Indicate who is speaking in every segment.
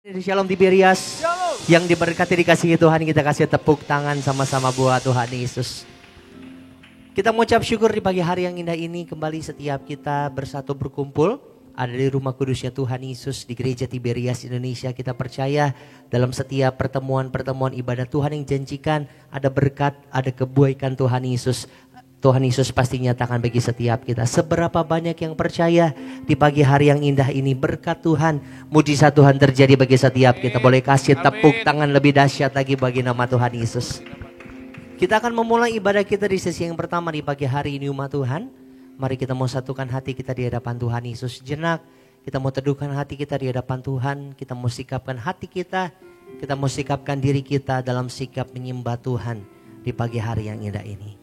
Speaker 1: Shalom Tiberias yang diberkati dikasihi Tuhan, kita kasih tepuk tangan sama-sama buat Tuhan Yesus. Kita mengucap syukur di pagi hari yang indah ini, kembali setiap kita bersatu berkumpul ada di rumah kudusnya Tuhan Yesus di Gereja Tiberias Indonesia. Kita percaya dalam setiap pertemuan ibadah Tuhan yang janjikan ada berkat, ada kebaikan Tuhan Yesus. Tuhan Yesus pasti nyatakan bagi setiap kita. Seberapa banyak yang percaya di pagi hari yang indah ini, berkat Tuhan, mujizat Tuhan terjadi bagi setiap kita. Boleh kasih tepuk tangan lebih dahsyat lagi bagi nama Tuhan Yesus. Kita akan memulai ibadah kita di sesi yang pertama di pagi hari ini umat Tuhan. Mari kita mau satukan hati kita di hadapan Tuhan Yesus jenak. Kita mau teduhkan hati kita di hadapan Tuhan. Kita mau sikapkan hati kita. Kita mau sikapkan diri kita dalam sikap menyembah Tuhan di pagi hari yang indah ini.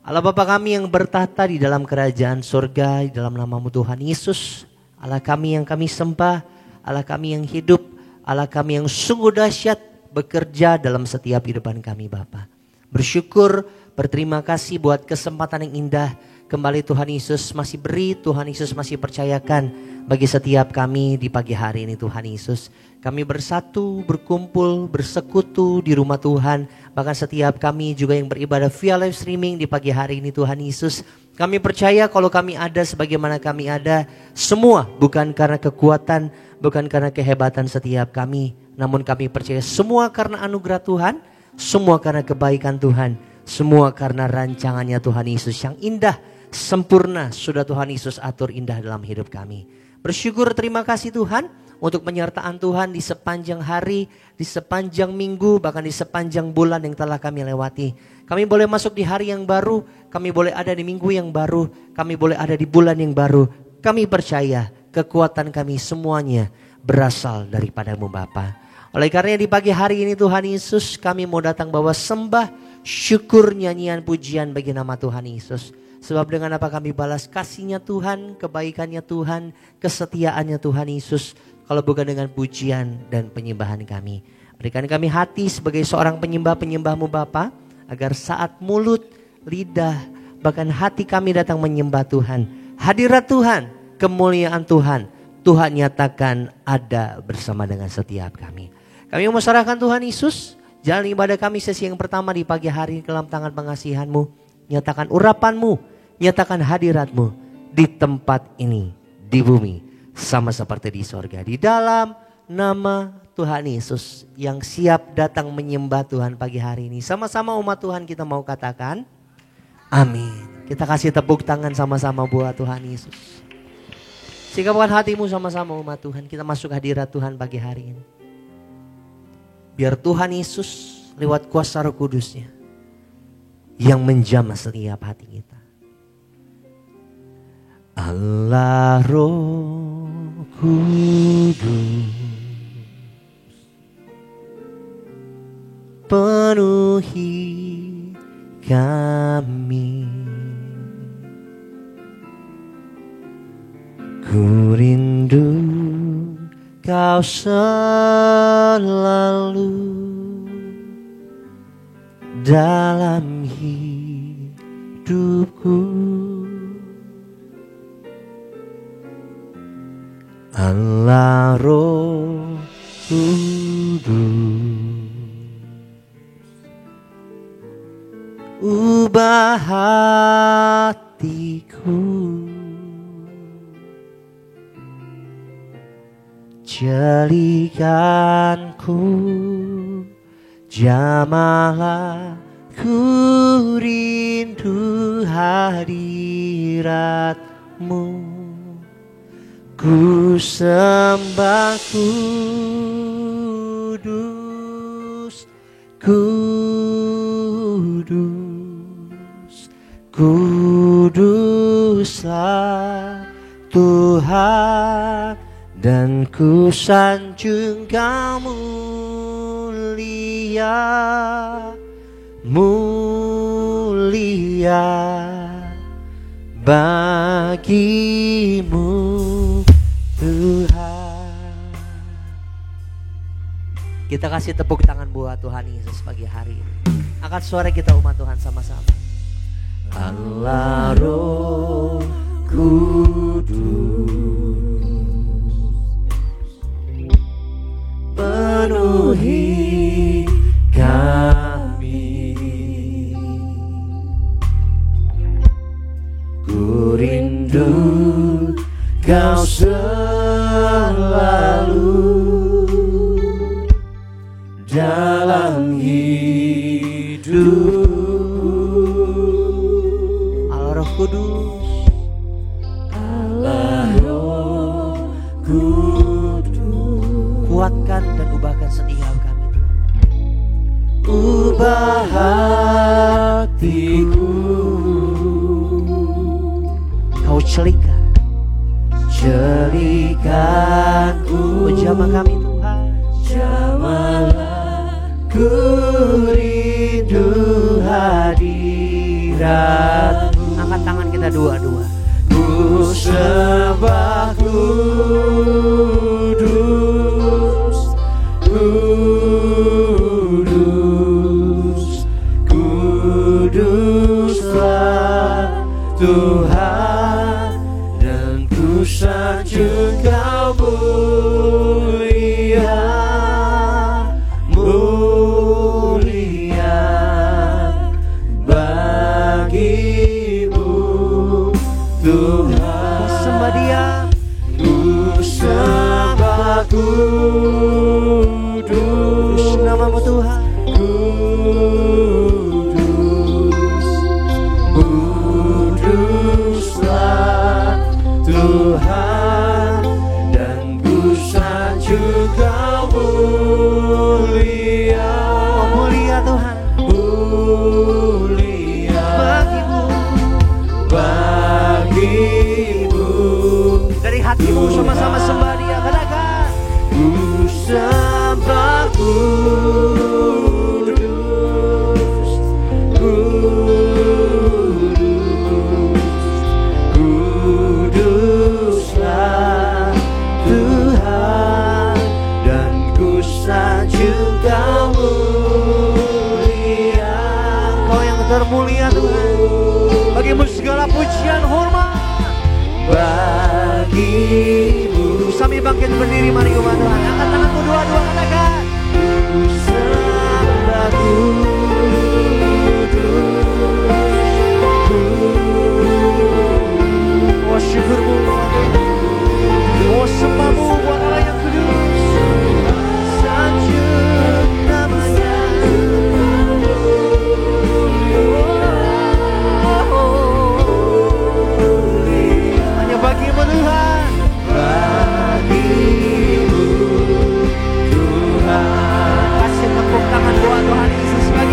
Speaker 1: Allah Bapa kami yang bertahta di dalam kerajaan surga, di dalam nama-Mu Tuhan Yesus, Allah kami yang kami sembah, Allah kami yang hidup, Allah kami yang sungguh dahsyat bekerja dalam setiap kehidupan kami Bapa. Bersyukur, berterima kasih buat kesempatan yang indah kembali Tuhan Yesus masih beri, Tuhan Yesus masih percayakan bagi setiap kami di pagi hari ini Tuhan Yesus. Kami bersatu, berkumpul, bersekutu di rumah Tuhan. Bahkan setiap kami juga yang beribadah via live streaming di pagi hari ini Tuhan Yesus. Kami percaya kalau kami ada sebagaimana kami ada, semua bukan karena kekuatan, bukan karena kehebatan setiap kami. Namun kami percaya semua karena anugerah Tuhan, semua karena kebaikan Tuhan, semua karena rancangannya Tuhan Yesus yang indah, sempurna sudah Tuhan Yesus atur indah dalam hidup kami. Bersyukur, terima kasih Tuhan untuk penyertaan Tuhan di sepanjang hari, di sepanjang minggu, bahkan di sepanjang bulan yang telah kami lewati. Kami boleh masuk di hari yang baru, kami boleh ada di minggu yang baru, kami boleh ada di bulan yang baru. Kami percaya kekuatan kami semuanya berasal daripada-Mu Bapa. Oleh karena di pagi hari ini Tuhan Yesus, kami mau datang bawa sembah, syukur, nyanyian, pujian bagi nama Tuhan Yesus. Sebab dengan apa kami balas kasih-Nya Tuhan, kebaikannya Tuhan, kesetiaannya Tuhan Yesus, kalau bukan dengan pujian dan penyembahan kami. Berikan kami hati sebagai seorang penyembah-penyembah-Mu Bapa, agar saat mulut, lidah, bahkan hati kami datang menyembah Tuhan, hadirat Tuhan, kemuliaan Tuhan, Tuhan nyatakan ada bersama dengan setiap kami. Kami mau serahkan Tuhan Yesus, jalan ibadah kami sesi yang pertama di pagi hari dalam tangan pengasihan-Mu. Nyatakan urapan-Mu, nyatakan hadirat-Mu di tempat ini, di bumi, sama seperti di sorga. Di dalam nama Tuhan Yesus yang siap datang menyembah Tuhan pagi hari ini. Sama-sama umat Tuhan kita mau katakan, amin. Kita kasih tepuk tangan sama-sama buat Tuhan Yesus. Sikapkan hatimu sama-sama umat Tuhan. Kita masuk hadirat Tuhan pagi hari ini. Biar Tuhan Yesus lewat kuasa Roh Kudus-Nya yang menjamah setiap hati kita. Allah Roh Kudus, penuhi kami. Ku rindu Kau selalu dalam hidupku. Allah Roh Kudus, ubah hatiku, jadikanku jamahlah, ku rindu hadirat-Mu. Ku sembah kudus, kudus, kuduslah Tuhan, dan ku sanjung Kau mulia, mulia bagimu Tuhan. Kita kasih tepuk tangan buat Tuhan Yesus pagi hari ini. Angkat suara kita umat Tuhan sama-sama. Allah Roh Kudus,
Speaker 2: Ku rindu Kau selalu dalam hidup.
Speaker 1: Allah Roh Kudus,
Speaker 2: Allah Roh Kudus,
Speaker 1: kuatkan dan ubahkan setiap kami Tuhan.
Speaker 2: Ubah hatiku,
Speaker 1: Kau
Speaker 2: celikanku,
Speaker 1: jamah kami Tuhan.
Speaker 2: Jamahlah ku rindu hadirat-Mu.
Speaker 1: Angkat tangan kita dua-dua.
Speaker 2: Ku sembah kudus, kudus, kuduslah Tuhan, dan ku sanjung Kau mulia, mulia bagi-Mu Tuhan.
Speaker 1: Sembah Dia,
Speaker 2: Ku sembah kudus,
Speaker 1: nama-Mu Tuhan.
Speaker 2: kudus, kuduslah Tuhan, dan ku sanjung Kau mulia,
Speaker 1: Oh mulia Tuhan,
Speaker 2: mulia
Speaker 1: bagi-Mu.
Speaker 2: bagi-Mu.
Speaker 1: Dari hatimu sama-sama sembah Dia, katakan.
Speaker 2: Ku sembah kudus, kudus, kuduslah Tuhan, dan ku sanjung Kau mulia.
Speaker 1: Kau yang termulia Tuhan, bagi-Mu segala pujian hormat.
Speaker 2: Bagi-Mu
Speaker 1: Sambil bangkit berdiri, mari umat Tuhan. Angkat tanganmu dua-dua, katakan.
Speaker 2: ku sembah kudus,
Speaker 1: Oh syukur-Mu, oh sembah-Mu buat Allah yang kudus. Sanjung namanya. Hanya bagi-Mu Tuhan.
Speaker 2: bagi-Mu Tuhan.
Speaker 1: Kasih tepuk tangan buat Tuhan Yesus bagi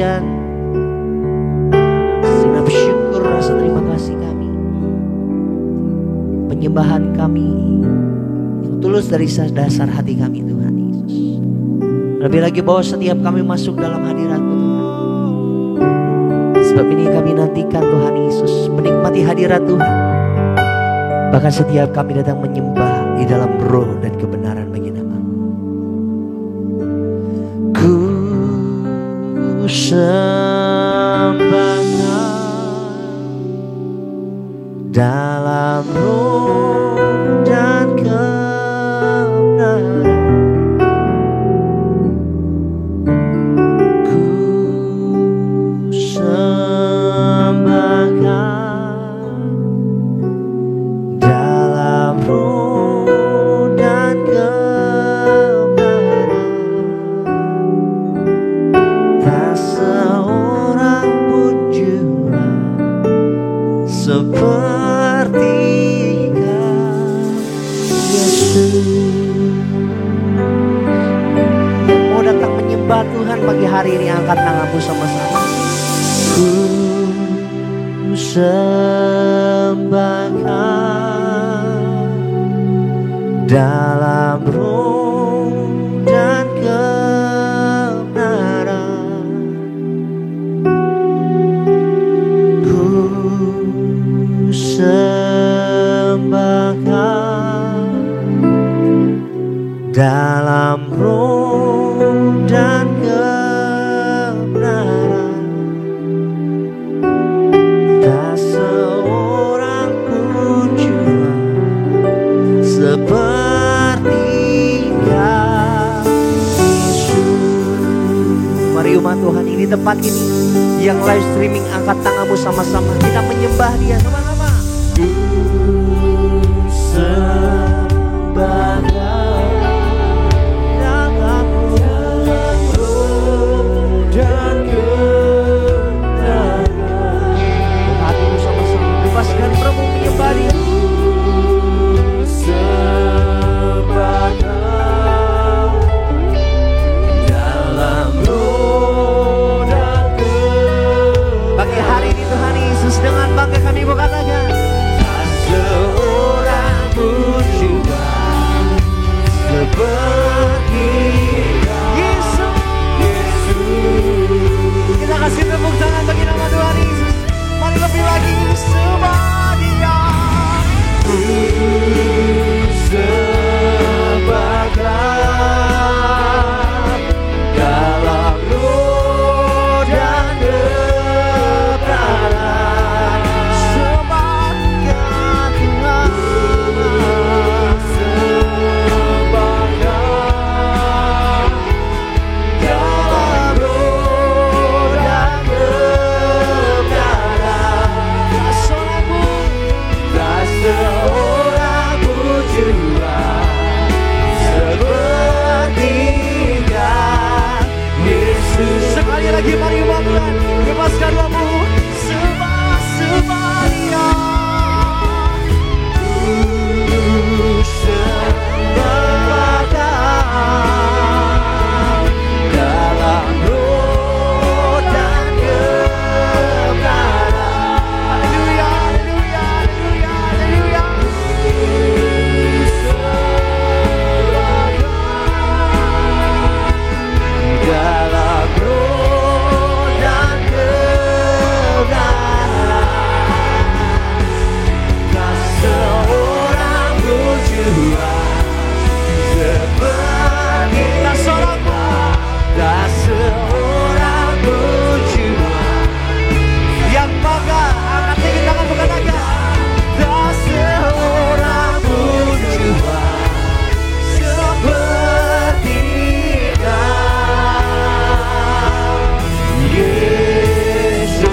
Speaker 1: pujian, segenap syukur, rasa terima kasih kami, penyembahan kami yang tulus dari dasar hati kami Tuhan Yesus. Lebih lagi bahwa setiap kami masuk dalam hadirat-Mu Tuhan. Sebab ini kami nantikan Tuhan Yesus, menikmati hadirat Tuhan. Bahkan setiap kami datang menyembah di dalam roh dan kebenaran bagi nama-Mu. Ku sembah dalam roh dan kebenaran. Ku sembah dalam roh dan kebenaran. Tak seorang pun jua seperti yang mau datang menyembah Tuhan pagi hari ini, angkat tanganmu sama-sama. Ku sembah dalam roh dan kebenaran. Ku sembah dalam roh dan kebenaran. Tak seorang pun jua seperti Yesus. Mari umat Tuhan, ini tempat ini yang live streaming, angkat tanganmu sama-sama, kita menyembah Dia sama-sama. Sembah dalam roh dan kebenaran. Hatimu sama-sama, bebaskan rohmu menyembah Dia. Sembah dalam roh dan kebenaran. Pagi hari ini Tuhan Yesus, dengan bangga kami berkatakan, tak seorang pun juga seperti Yesus. Kita kasih tepuk tangan bagi nama Tuhan Yesus. Mari lebih lagi sembah Dia. Sembah dalam roh dan kebenaran. Sembah Tuhan. Sembah dalam roh dan kebenaran. Tak seorang pun jua seperti Yesus. Sekali lagi mari umat Tuhan, bebaskan rohmu, sembah Dia. Ku sembah dalam roh dan kebenaran. Haleluya, haleluya, haleluya, haleluya. Dalam roh dan kebenaran. Tak seorang pun jua seperti, tak seorang pun, tak seorang pun jua yang bangga. Angkat tinggi tangan berkatakan, tak seorang pun jua seperti Yesus.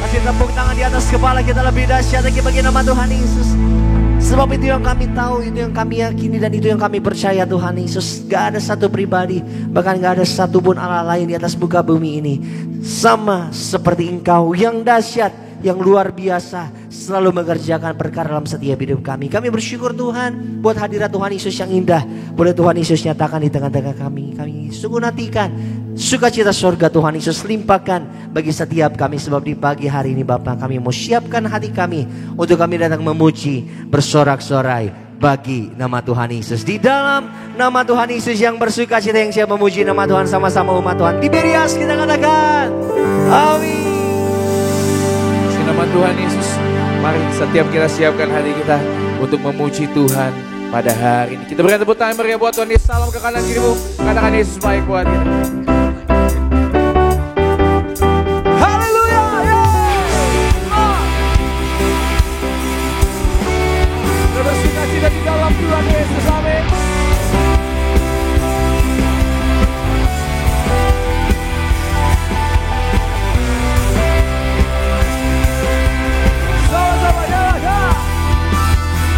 Speaker 1: Kasih tepuk tangan di atas kepala kita lebih dahsyat lagi bagi nama Tuhan Yesus. Sebab itu yang kami tahu, itu yang kami yakini, dan itu yang kami percaya Tuhan Yesus. Gak ada satu pribadi, bahkan gak ada satu pun Allah lain di atas muka bumi ini sama seperti Engkau yang dahsyat, yang luar biasa selalu mengerjakan perkara dalam setiap hidup kami. Kami bersyukur Tuhan buat hadirat Tuhan Yesus yang indah. Boleh Tuhan Yesus nyatakan di tengah-tengah kami. Kami sungguh nantikan sukacita surga Tuhan Yesus limpahkan bagi setiap kami. Sebab di pagi hari ini Bapa, kami mau siapkan hati kami untuk kami datang memuji, bersorak-sorai bagi nama Tuhan Yesus. Di dalam nama Tuhan Yesus yang bersukacita, yang siap memuji nama Tuhan sama-sama umat Tuhan. Tiberias kita katakan amin.
Speaker 3: Di nama Tuhan Yesus, mari setiap kita siapkan hati kita untuk memuji Tuhan pada hari ini. Kita berikan tepuk tangan meriah buat Tuhan Yesus. Salam ke kanan kirimu, katakan Yesus baik buat kita. Bersukacita di dalam Tuhan Yesus, amin. Sama-sama jalan.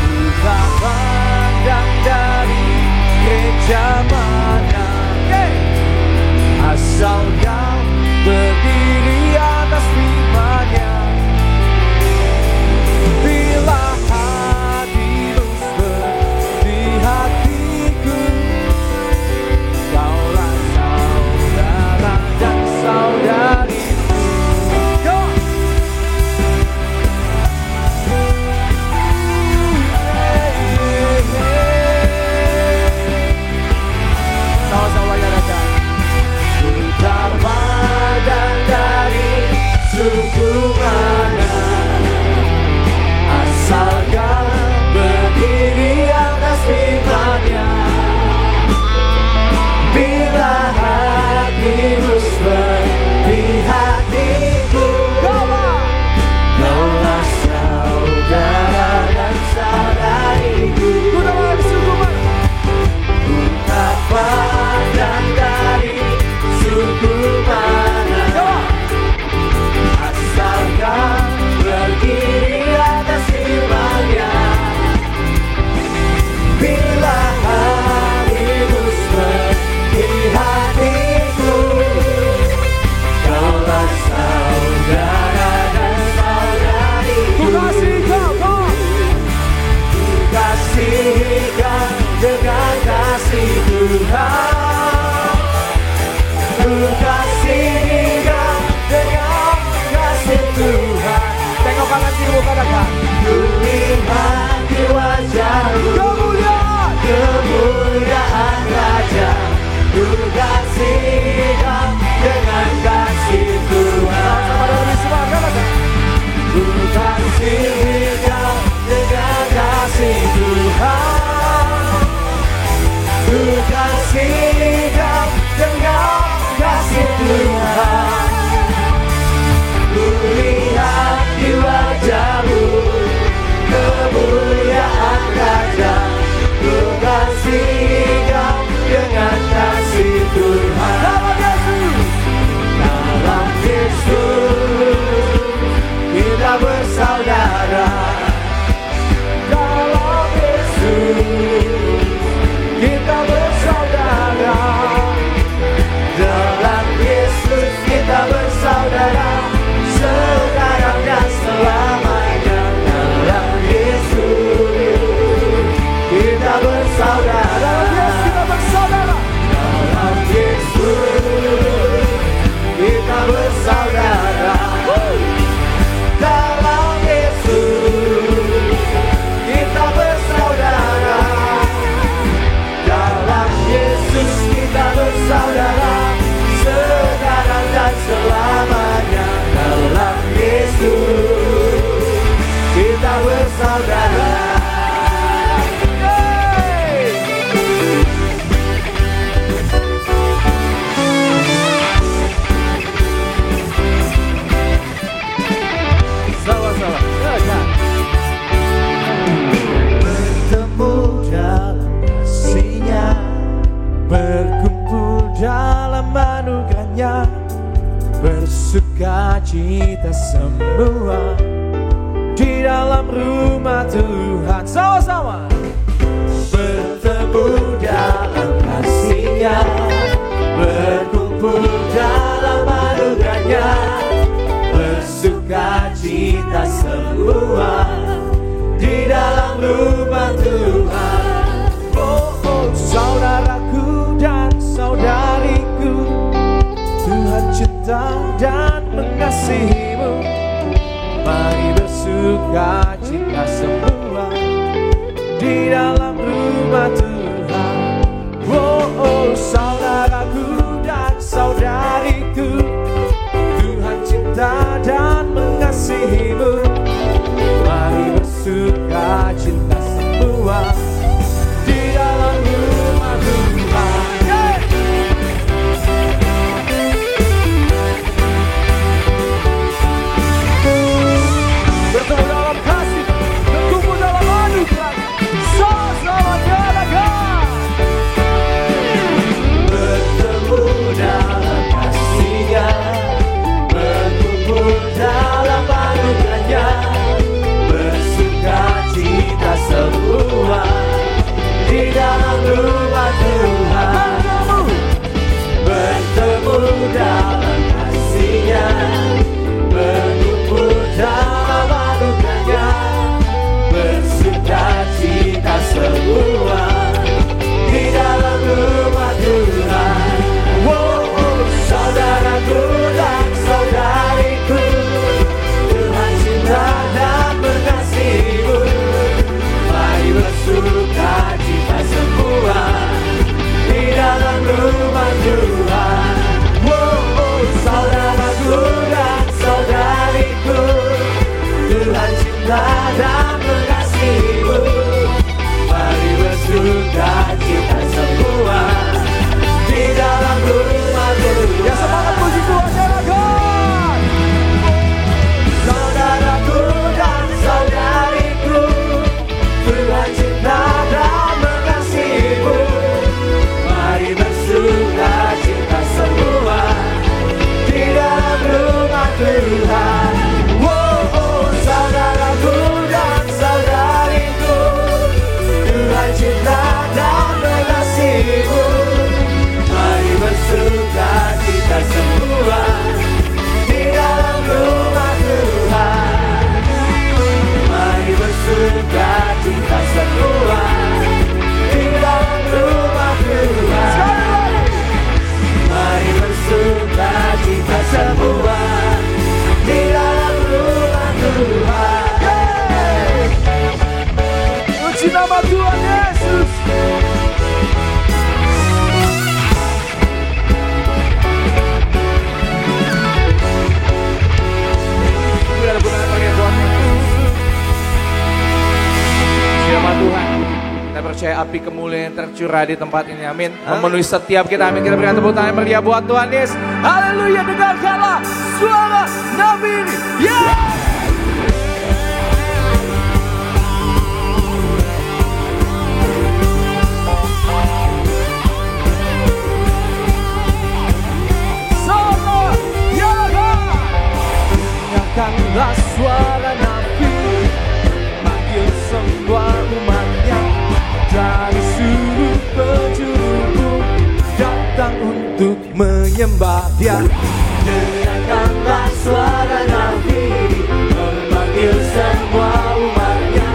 Speaker 3: Kita pandang dari gereja mana, asal kau berdiri atas firman-Nya. Bila hatiku, kaulah saudara dan saudariku. Sama-sama katakan. Ku tak pandang dari suku mana, asalkan berdiri atas firman-Nya. Bila hatimu seperti hatiku, kaulah saudara dan saudariku. Ku tak pandang dari suku mana, asalkan berdiri atas firman-Nya. Bila hatimu seperti hatiku, kaulah saudara dan saudariku. Ku kasih kau, ku kasih kau dengan kasih Tuhan. Ku kasih kau dengan kasih Tuhan. Tengok kanan kiri katakan. Ku lihat di wajah-Mu kemuliaan Raja. Ku kasih kau dengan kasih Tuhan. Ku kasih kau dengan kasih Tuhan. Ku kasih kau dengan kasih Tuhan. Ku lihat di wajah-Mu kemuliaan Raja. Ku kasih kau dengan kasih Tuhan. Dalam Yesus kita bersaudara. Dalam Yesus kita bersaudara. Dalam Yesus kita bersaudara, sekarang dan selamanya. Dalam Yesus kita bersaudara. Dalam Yesus kita bersaudara. Dalam Yesus kita bersaudara. Dalam Yesus kita bersaudara, sekarang dan selamanya. Dalam Yesus kita bersaudara. Sama-sama. Bertemu dalam kasih-Nya, berkumpul dalam anugerah-Nya, bersukacita semua di dalam rumah Tuhan. Sama-sama. Bertemu dalam kasih-Nya, berkumpul dalam anugerah-Nya, bersuka
Speaker 2: sukacita semua di dalam rumah Tuhan.
Speaker 3: Oh, oh, saudaraku dan saudariku, Tuhan cinta dan mengasihimu. Mari bersukacita semua di dalam rumah Tuhan. Oh, oh, saudaraku dan saudariku, Tuhan cinta dan mengasihimu. Mari bersukacita semua di dalam rumah Tuhan. Bertemu dalam kasih, berkumpul dalam anugerah. Sama-sama gerakan.
Speaker 2: Bertemu dalam kasih-Nya, berkumpul dalam anugerah-Nya, bersukacita semua di dalam rumah Tuhan. Bertemu dalam kasih-Nya, berkumpul dalam anugerah-Nya, bersukacita semua di dalam rumah Tuhan. Oh, oh, saudaraku dan saudariku, Tuhan cinta dan mengasihimu. Mari bersukacita semua di dalam rumah Tuhan. Oh, oh, saudaraku dan saudariku, Tuhan cinta dan mengasihimu. Mari bersukacita semua di dalam rumah Tuhan.
Speaker 3: Ya, semangat puji Tuhan, gerakan.
Speaker 2: Saudaraku dan saudariku, Tuhan cinta dan mengasihimu. Mari bersukacita semua di dalam rumah Tuhan. Oh, oh, saudaraku dan saudariku, Tuhan cinta dan mengasihimu. Mari bersukacita semua di dalam rumah Tuhan. Mari bersukacita semua di dalam rumah Tuhan. Mari bersukacita semua di dalam rumah Tuhan.
Speaker 3: Puji nama Tuhan Yesus. Firman Tuhan, kita percaya api kemuliaan tercurah di tempat ini, amin. Memenuhi setiap kita, amin. Kita berikan tepuk tangan yang meriah buat Tuhan Yesus. Haleluya, dengarkanlah suara Nabi ini. Sama, dengarkanlah suara Nabi, manggil semua umatnya dari seluruh penjuru datang untuk menyembah Dia.
Speaker 2: Dengarkanlah suara Nabi, memanggil semua umatnya.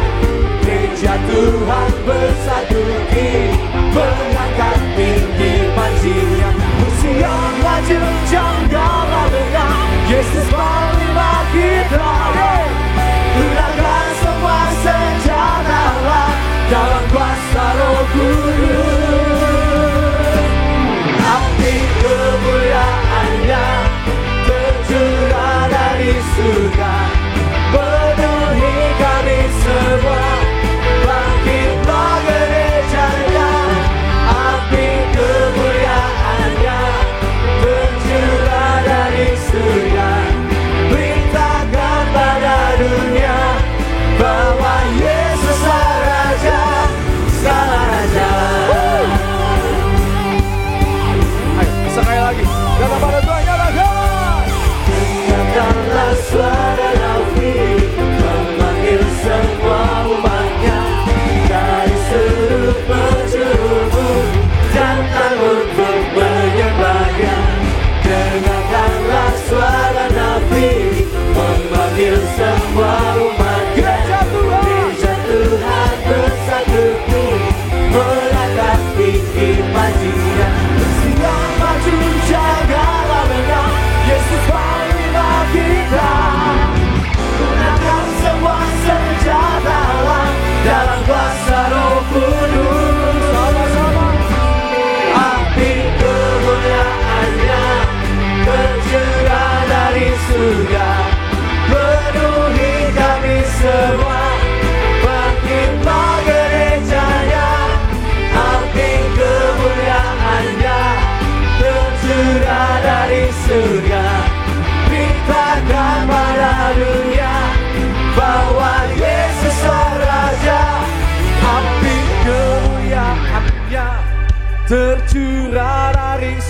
Speaker 2: Gereja Tuhan bersatu kini, mengangkat tinggi panjinya. Musim wajib janganlah dengar, Yesus panglima kita. Gunakan semua senjata dalam kuasa Roh Kudus. Api kemuliaan-Nya tercurah dari surga.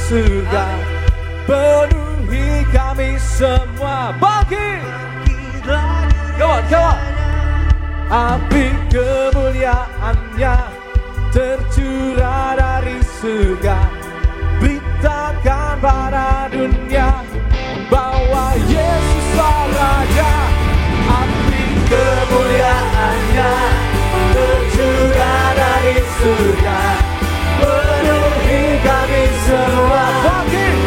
Speaker 3: surga. Penuhi kami semua. Bangkit. Come on. Api kemuliaannya tercurah dari surga. Beritakan pada dunia bahwa Yesuslah Raja. Api kemuliaannya tercurah dari surga. Penuhi kami semua.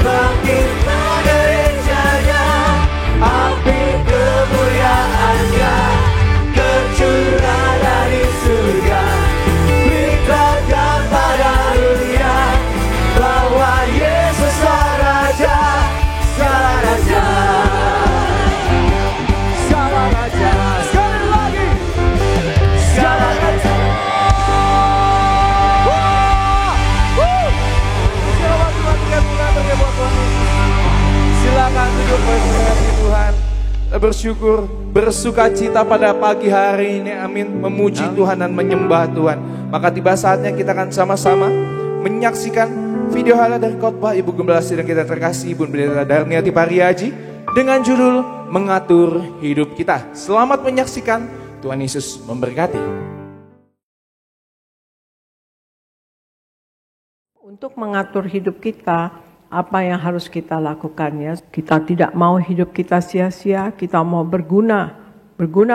Speaker 3: Bangkitlah gerejanya. Api kemuliaannya tercurah dari surga. Beritakan pada dunia bahwa Yesuslah Raja. Segala Raja, segala Raja. Sekali lagi, segala Raja. Silakan duduk berkati Tuhan. Bersyukur, bersuka cita pada pagi hari ini, amin. Memuji Tuhan dan menyembah Tuhan. Maka tiba saatnya kita akan sama-sama menyaksikan video hala dari khotbah Ibu Gembala Sidang kita terkasih, Ibu Pendeta Darniati Pariaji, dengan judul Mengatur Hidup Kita. Selamat menyaksikan, Tuhan Yesus memberkati.
Speaker 4: Untuk mengatur hidup kita, apa yang harus kita lakukan ya? Kita tidak mau hidup kita sia-sia, kita mau berguna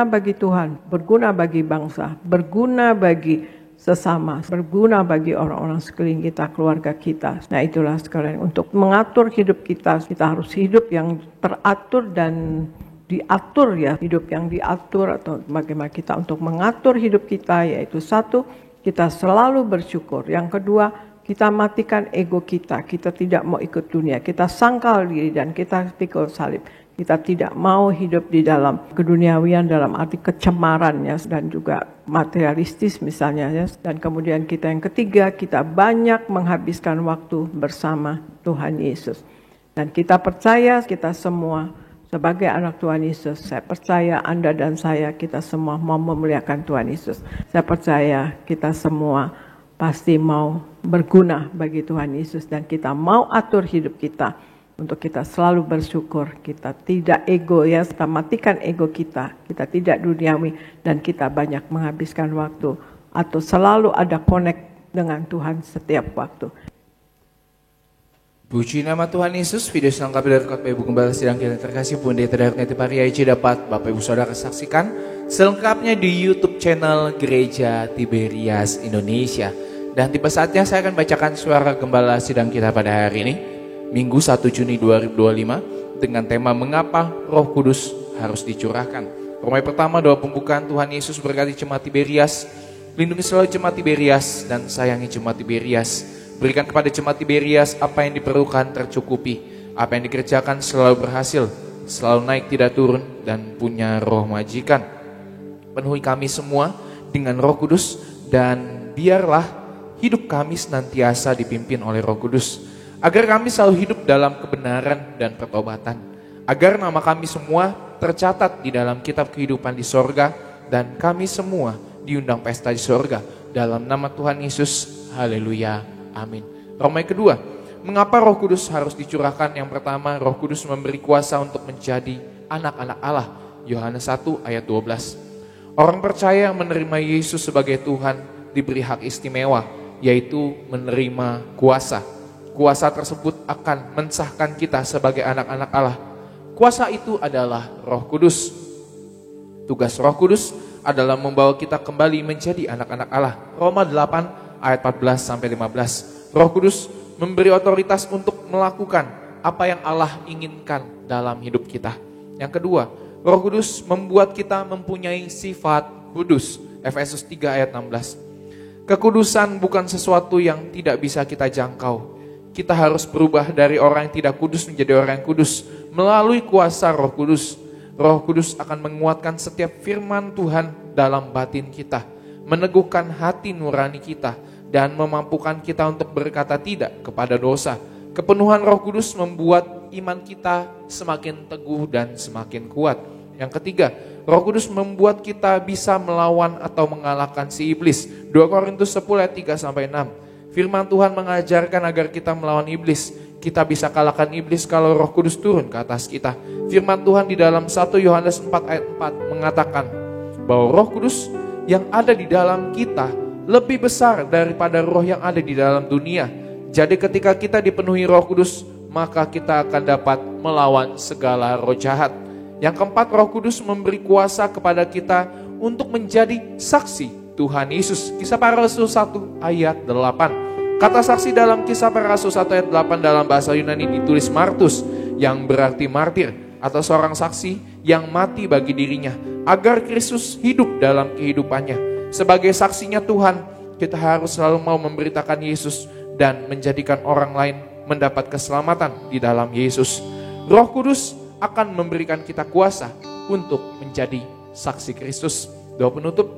Speaker 4: bagi Tuhan, berguna bagi bangsa, berguna bagi sesama, berguna bagi orang-orang sekeliling kita, keluarga kita. Nah itulah sekalian, untuk mengatur hidup kita harus hidup yang teratur dan diatur ya, hidup yang diatur. Atau bagaimana kita untuk mengatur hidup kita, yaitu satu, kita selalu bersyukur. Yang kedua, kita matikan ego kita tidak mau ikut dunia, kita sangkal diri dan kita pikul salib. Kita tidak mau hidup di dalam keduniawian dalam arti kecemaran ya, dan juga materialistis misalnya ya. Dan kemudian kita yang ketiga, kita banyak menghabiskan waktu bersama Tuhan Yesus. Dan kita percaya kita semua sebagai anak Tuhan Yesus, saya percaya Anda dan saya, kita semua mau memuliakan Tuhan Yesus. Saya percaya kita semua pasti mau berguna bagi Tuhan Yesus, dan kita mau atur hidup kita untuk kita selalu bersyukur, kita tidak egois, kita matikan ego kita tidak duniawi, dan kita banyak menghabiskan waktu atau selalu ada connect dengan Tuhan setiap waktu.
Speaker 3: Puji nama Tuhan Yesus. Video selengkap dari khotbah Ibu Gembala Sidang kita terkasih, Ibu Pendeta Darniati Pariaji dapat Bapak Ibu Saudara saksikan selengkapnya di YouTube channel Gereja Tiberias Indonesia. Dan tiba saatnya saya akan bacakan suara Gembala Sidang kita pada hari ini, Minggu 1 Juni 2025, dengan tema Mengapa Roh Kudus Harus Dicurahkan. Romai pertama, doa pembukaan. Tuhan Yesus berkati jemaat Tiberias, lindungi selalu jemaat Tiberias dan sayangi jemaat Tiberias. Berikan kepada jemaat Tiberias apa yang diperlukan tercukupi, apa yang dikerjakan selalu berhasil, selalu naik tidak turun, dan punya roh majikan. Penuhi kami semua dengan Roh Kudus, dan biarlah hidup kami senantiasa dipimpin oleh Roh Kudus, agar kami selalu hidup dalam kebenaran dan pertobatan, agar nama kami semua tercatat di dalam kitab kehidupan di sorga, dan kami semua diundang pesta di sorga. Dalam nama Tuhan Yesus, haleluya, amin. Romai kedua, mengapa Roh Kudus harus dicurahkan? Yang pertama, Roh Kudus memberi kuasa untuk menjadi anak-anak Allah. Yohanes 1 ayat 12. Orang percaya yang menerima Yesus sebagai Tuhan diberi hak istimewa, yaitu menerima kuasa. Kuasa tersebut akan mensahkan kita sebagai anak-anak Allah. Kuasa itu adalah Roh Kudus. Tugas Roh Kudus adalah membawa kita kembali menjadi anak-anak Allah. Roma 8 ayat 14-15. Roh Kudus memberi otoritas untuk melakukan apa yang Allah inginkan dalam hidup kita. Yang kedua, Roh Kudus membuat kita mempunyai sifat kudus. Efesus 3 ayat 16. Kekudusan bukan sesuatu yang tidak bisa kita jangkau. Kita harus berubah dari orang yang tidak kudus menjadi orang yang kudus melalui kuasa Roh Kudus. Roh Kudus akan menguatkan setiap firman Tuhan dalam batin kita, meneguhkan hati nurani kita, dan memampukan kita untuk berkata tidak kepada dosa. Kepenuhan Roh Kudus membuat iman kita semakin teguh dan semakin kuat. Yang ketiga, Roh Kudus membuat kita bisa melawan atau mengalahkan si iblis. 2 Korintus 10 ayat 3-6. Firman Tuhan mengajarkan agar kita melawan iblis. kita bisa kalahkan iblis kalau Roh Kudus turun ke atas kita. Firman Tuhan di dalam 1 Yohanes 4 ayat 4 mengatakan bahwa Roh Kudus yang ada di dalam kita lebih besar daripada roh yang ada di dalam dunia. Jadi ketika kita dipenuhi Roh Kudus, maka kita akan dapat melawan segala roh jahat. Yang keempat, Roh Kudus memberi kuasa kepada kita untuk menjadi saksi Tuhan Yesus. Kisah Para Rasul 1 ayat 8. Kata saksi dalam Kisah Para Rasul 1 ayat 8 dalam bahasa Yunani ditulis martus, yang berarti martir, atau seorang saksi yang mati bagi dirinya, agar Kristus hidup dalam kehidupannya. Sebagai saksinya Tuhan, kita harus selalu mau memberitakan Yesus dan menjadikan orang lain mendapat keselamatan di dalam Yesus. Roh Kudus akan memberikan kita kuasa untuk menjadi saksi Kristus. Doa penutup,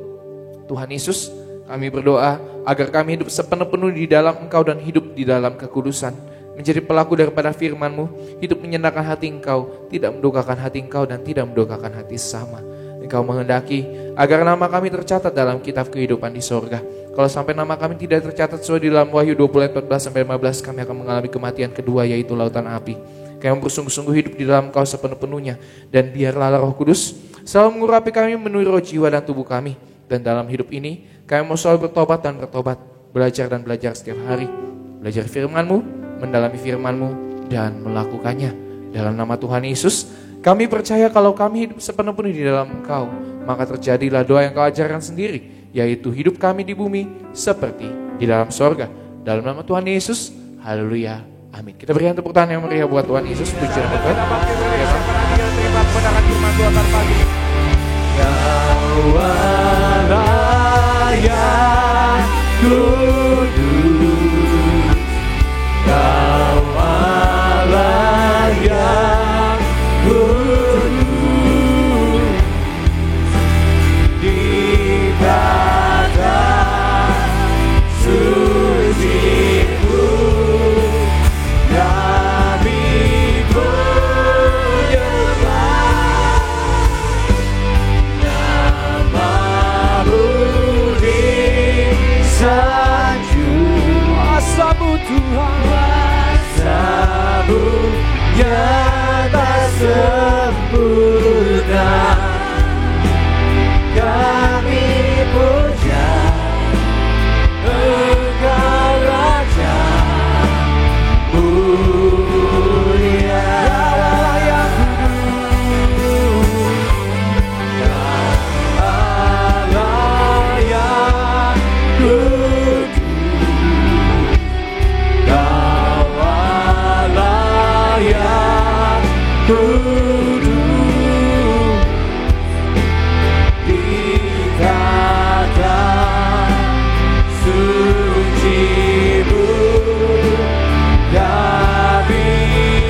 Speaker 3: Tuhan Yesus, kami berdoa agar kami hidup sepenuh-penuh di dalam Engkau dan hidup di dalam kekudusan. Menjadi pelaku daripada firman-Mu, hidup menyenangkan hati Engkau, tidak mendukakan hati Engkau dan tidak mendukakan hati sesama. Engkau menghendaki agar nama kami tercatat dalam kitab kehidupan di sorga. Kalau sampai nama kami tidak tercatat sesuai di dalam Wahyu 20 ayat 14-15, kami akan mengalami kematian kedua, yaitu lautan api. Kami bersungguh-sungguh hidup di dalam Engkau sepenuh-penuhnya, dan biarlah Roh Kudus selalu mengurapi kami, memenuhi roh, jiwa, dan tubuh kami. Dan dalam hidup ini, kami mau selalu bertobat dan bertobat, belajar dan belajar setiap hari. Belajar firman-Mu, mendalami firman-Mu, dan melakukannya. Dalam nama Tuhan Yesus, kami percaya kalau kami hidup sepenuh-penuh di dalam Engkau, maka terjadilah doa yang Kau ajarkan sendiri, yaitu hidup kami di bumi seperti di dalam sorga. Dalam nama Tuhan Yesus, haleluya, amin. Kita berikan tepuk tangan yang meriah buat Tuhan Yesus. Puji dan berkat. Terima kebenaran firman Tuhan pagi.
Speaker 2: Kau Allah yang kudus, Kau Allah yang kudus, dikatakan suci-Mu, kami menyembah nama-Mu disanjung. Kuasa-Mu Tuhan, kuasa-Mu nyata sempurna, kami puja Engkau Raja mulia. Allah yang kudus, Kau Allah yang kudus, dikatakan suci-Mu, kami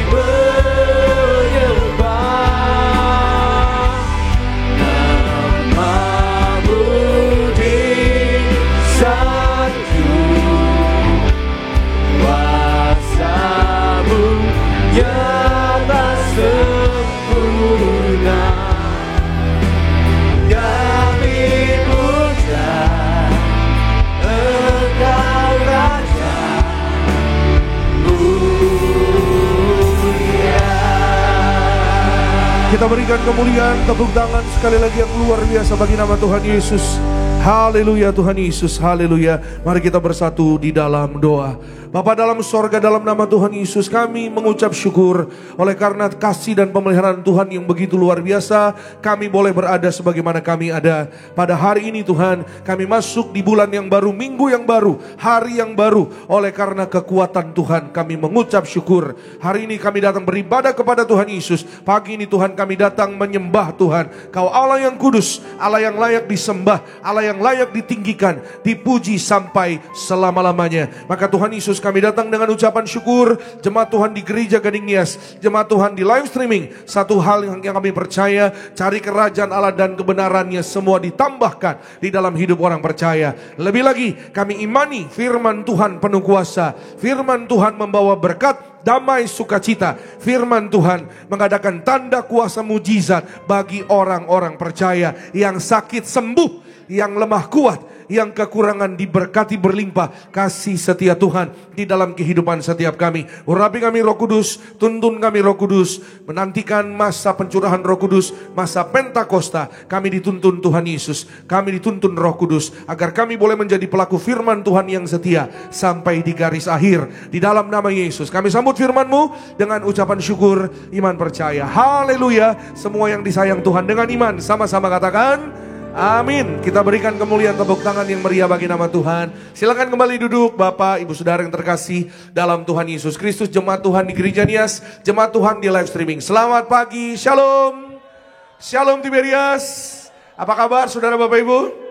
Speaker 2: menyembah nama-Mu disanjung, kuasa-Mu nyata sempurna, kami puja Engkau Raja mulia.
Speaker 5: Kita berikan kemuliaan, tepuk tangan sekali lagi yang luar biasa bagi nama Tuhan Yesus. Haleluya Tuhan Yesus, haleluya. Mari kita bersatu di dalam doa. Bapa dalam sorga, dalam nama Tuhan Yesus kami mengucap syukur oleh karena kasih dan pemeliharaan Tuhan yang begitu luar biasa. Kami boleh berada sebagaimana kami ada pada hari ini Tuhan. Kami masuk di bulan yang baru, minggu yang baru, hari yang baru. Oleh karena kekuatan Tuhan kami mengucap syukur. Hari ini kami datang beribadah kepada Tuhan Yesus. Pagi ini Tuhan kami datang menyembah Tuhan. Kau Allah yang kudus, Allah yang layak disembah, Allah yang layak ditinggikan, dipuji sampai selama-lamanya. Maka Tuhan Yesus, kami datang dengan ucapan syukur. Jemaat Tuhan di Gereja Gading Nias, jemaat Tuhan di live streaming, satu hal yang kami percaya, cari kerajaan Allah dan kebenarannya, semua ditambahkan di dalam hidup orang percaya. Lebih lagi kami imani firman Tuhan penuh kuasa. Firman Tuhan membawa berkat, damai, sukacita. Firman Tuhan mengadakan tanda kuasa mujizat bagi orang-orang percaya. Yang sakit sembuh, yang lemah kuat, yang kekurangan diberkati berlimpah kasih setia Tuhan di dalam kehidupan setiap kami. Urapi kami Roh Kudus, tuntun kami Roh Kudus, menantikan masa pencurahan Roh Kudus, masa Pentakosta. Kami dituntun Tuhan Yesus, kami dituntun Roh Kudus, agar kami boleh menjadi pelaku firman Tuhan yang setia sampai di garis akhir. Di dalam nama Yesus kami sambut firman-Mu dengan ucapan syukur, iman percaya. Haleluya. Semua yang disayang Tuhan dengan iman sama-sama katakan amin. Kita berikan kemuliaan tepuk tangan yang meriah bagi nama Tuhan. Silakan kembali duduk Bapak, Ibu Saudara yang terkasih dalam Tuhan Yesus Kristus. Jemaat Tuhan di Gereja Nias, jemaat Tuhan di live streaming. Selamat pagi, Shalom. Shalom Tiberias. Apa kabar Saudara Bapak Ibu?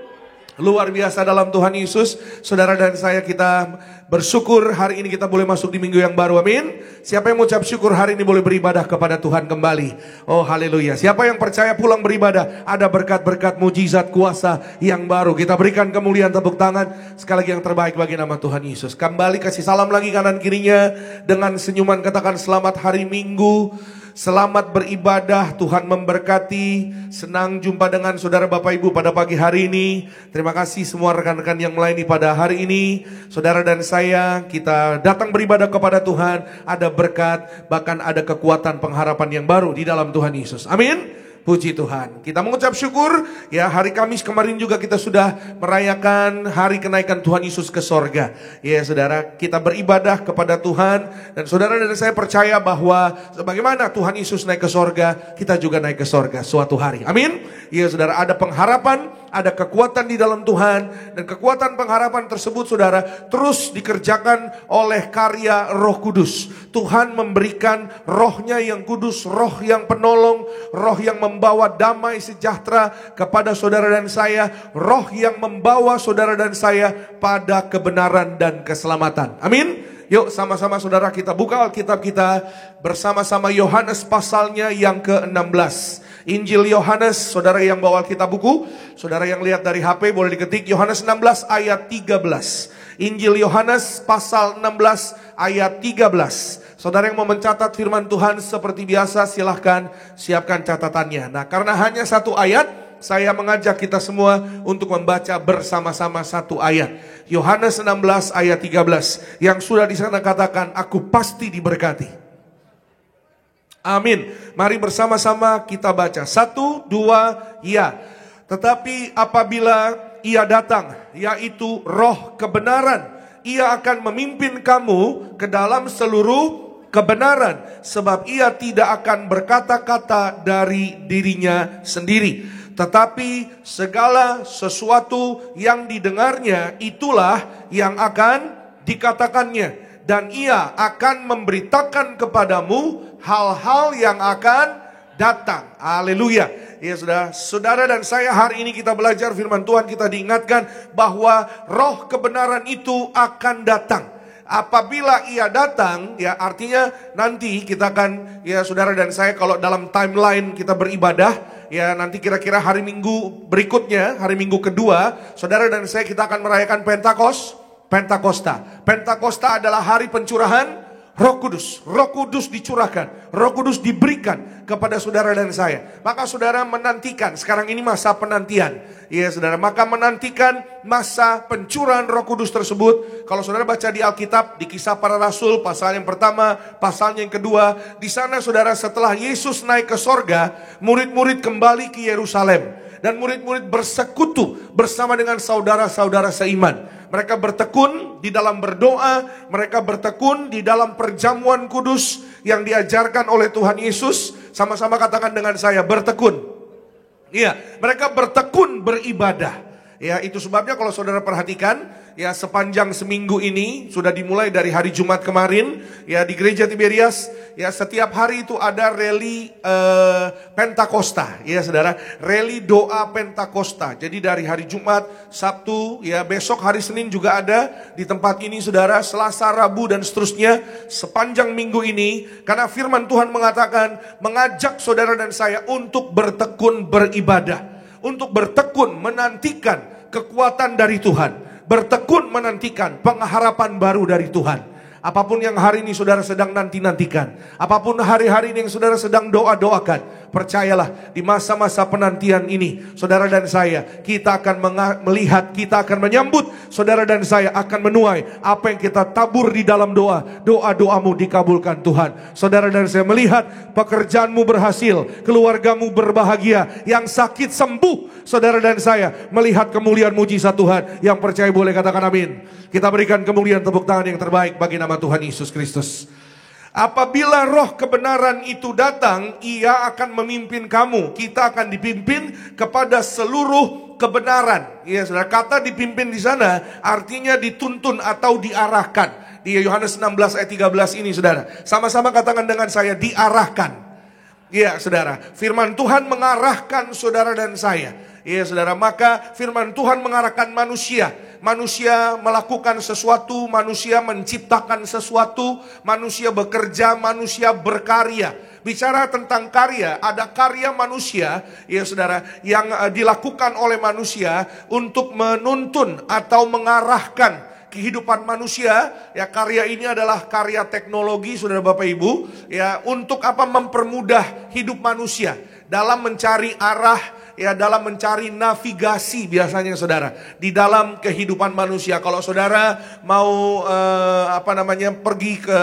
Speaker 5: Luar biasa dalam Tuhan Yesus. Saudara dan saya kita bersyukur hari ini kita boleh masuk di minggu yang baru, amin. Siapa yang mengucap syukur hari ini boleh beribadah kepada Tuhan kembali. Oh haleluya. Siapa yang percaya pulang beribadah ada berkat-berkat mujizat kuasa yang baru. Kita berikan kemuliaan tepuk tangan sekali lagi yang terbaik bagi nama Tuhan Yesus. Kembali kasih salam lagi kanan kirinya dengan senyuman, katakan selamat hari Minggu. Selamat beribadah, Tuhan memberkati. Senang jumpa dengan saudara Bapak Ibu pada pagi hari ini. Terima kasih semua rekan-rekan yang melayani pada hari ini. Saudara dan saya, kita datang beribadah kepada Tuhan. Ada berkat, bahkan ada kekuatan pengharapan yang baru di dalam Tuhan Yesus. Amin. Puji Tuhan. Kita mengucap syukur ya, hari Kamis kemarin juga kita sudah merayakan hari kenaikan Tuhan Yesus ke sorga. Ya saudara, kita beribadah kepada Tuhan. Dan saudara dan saya percaya bahwa sebagaimana Tuhan Yesus naik ke sorga, kita juga naik ke sorga suatu hari. Amin. Ya saudara, ada pengharapan, ada kekuatan di dalam Tuhan. Dan kekuatan pengharapan tersebut saudara terus dikerjakan oleh karya Roh Kudus. Tuhan memberikan rohnya yang kudus, roh yang penolong, roh yang membawa damai sejahtera kepada saudara dan saya, roh yang membawa saudara dan saya pada kebenaran dan keselamatan. Amin. Yuk sama-sama saudara kita buka Alkitab kita bersama-sama Yohanes pasalnya yang ke-16. Injil Yohanes, saudara yang bawa Alkitab buku, saudara yang lihat dari HP boleh diketik Yohanes 16 ayat 13. Injil Yohanes pasal 16 ayat 13. Saudara yang mau mencatat firman Tuhan seperti biasa silahkan siapkan catatannya. Nah karena hanya satu ayat, saya mengajak kita semua untuk membaca bersama-sama satu ayat. Yohanes 16 ayat 13 yang sudah di sana katakan, aku pasti diberkati. Amin. Mari bersama-sama kita baca. 1, 2, ya. Tetapi apabila ia datang, yaitu roh kebenaran, ia akan memimpin kamu ke dalam seluruh kebenaran, sebab ia tidak akan berkata-kata dari dirinya sendiri, tetapi segala sesuatu yang didengarnya itulah yang akan dikatakannya, dan ia akan memberitakan kepadamu hal-hal yang akan datang. Haleluya. Ya sudah, saudara dan saya hari ini kita belajar firman Tuhan, kita diingatkan bahwa roh kebenaran itu akan datang. Apabila ia datang, ya artinya nanti kita akan, ya saudara dan saya kalau dalam timeline kita beribadah, ya nanti kira-kira hari Minggu berikutnya, hari Minggu kedua, saudara dan saya kita akan merayakan Pentakosta. Pentakosta adalah hari pencurahan Roh Kudus. Roh Kudus dicurahkan, Roh Kudus diberikan kepada saudara dan saya. Maka saudara menantikan, sekarang ini masa penantian. Ya saudara, maka menantikan masa pencurahan Roh Kudus tersebut. Kalau saudara baca di Alkitab, di Kisah Para Rasul, pasal yang pertama, pasalnya yang kedua. Di sana saudara setelah Yesus naik ke sorga, murid-murid kembali ke Yerusalem. Dan murid-murid bersekutu bersama dengan saudara-saudara seiman. Mereka bertekun di dalam berdoa, mereka bertekun di dalam perjamuan kudus yang diajarkan oleh Tuhan Yesus. Sama-sama katakan dengan saya, bertekun. Iya, mereka bertekun beribadah. Ya, itu sebabnya kalau saudara perhatikan, ya sepanjang seminggu ini sudah dimulai dari hari Jumat kemarin, ya di Gereja Tiberias, ya setiap hari itu ada rally Pentakosta, ya saudara, rally doa Pentakosta. Jadi dari hari Jumat, Sabtu, ya besok hari Senin juga ada di tempat ini saudara, Selasa, Rabu dan seterusnya sepanjang minggu ini, karena firman Tuhan mengatakan mengajak saudara dan saya untuk bertekun beribadah. Untuk bertekun menantikan kekuatan dari Tuhan. Bertekun menantikan pengharapan baru dari Tuhan. Apapun yang hari ini saudara sedang nanti-nantikan. Apapun hari-hari ini yang saudara sedang doa-doakan. Percayalah, di masa-masa penantian ini, saudara dan saya, kita akan melihat, kita akan menyambut, saudara dan saya akan menuai apa yang kita tabur di dalam doa. Doa-doamu dikabulkan Tuhan. Saudara dan saya melihat pekerjaanmu berhasil, keluargamu berbahagia, yang sakit sembuh. Saudara dan saya melihat kemuliaan mujizat Tuhan. Yang percaya boleh katakan amin. Kita berikan kemuliaan, tepuk tangan yang terbaik bagi nama Tuhan Yesus Kristus. Apabila roh kebenaran itu datang, ia akan memimpin kamu. Kita akan dipimpin kepada seluruh kebenaran. Ya, saudara, kata dipimpin di sana artinya dituntun atau diarahkan. Di Yohanes 16 ayat 13 ini, saudara. Sama-sama katakan dengan saya, diarahkan. Ya, saudara, firman Tuhan mengarahkan saudara dan saya. Ya, saudara, maka firman Tuhan mengarahkan manusia. Manusia melakukan sesuatu, manusia menciptakan sesuatu, manusia bekerja, manusia berkarya. Bicara tentang karya, ada karya manusia, ya saudara, yang dilakukan oleh manusia untuk menuntun atau mengarahkan kehidupan manusia. Ya, karya ini adalah karya teknologi, saudara Bapak Ibu, ya, untuk apa? Mempermudah hidup manusia dalam mencari arah, ya, dalam mencari navigasi biasanya saudara di dalam kehidupan manusia. Kalau saudara mau pergi ke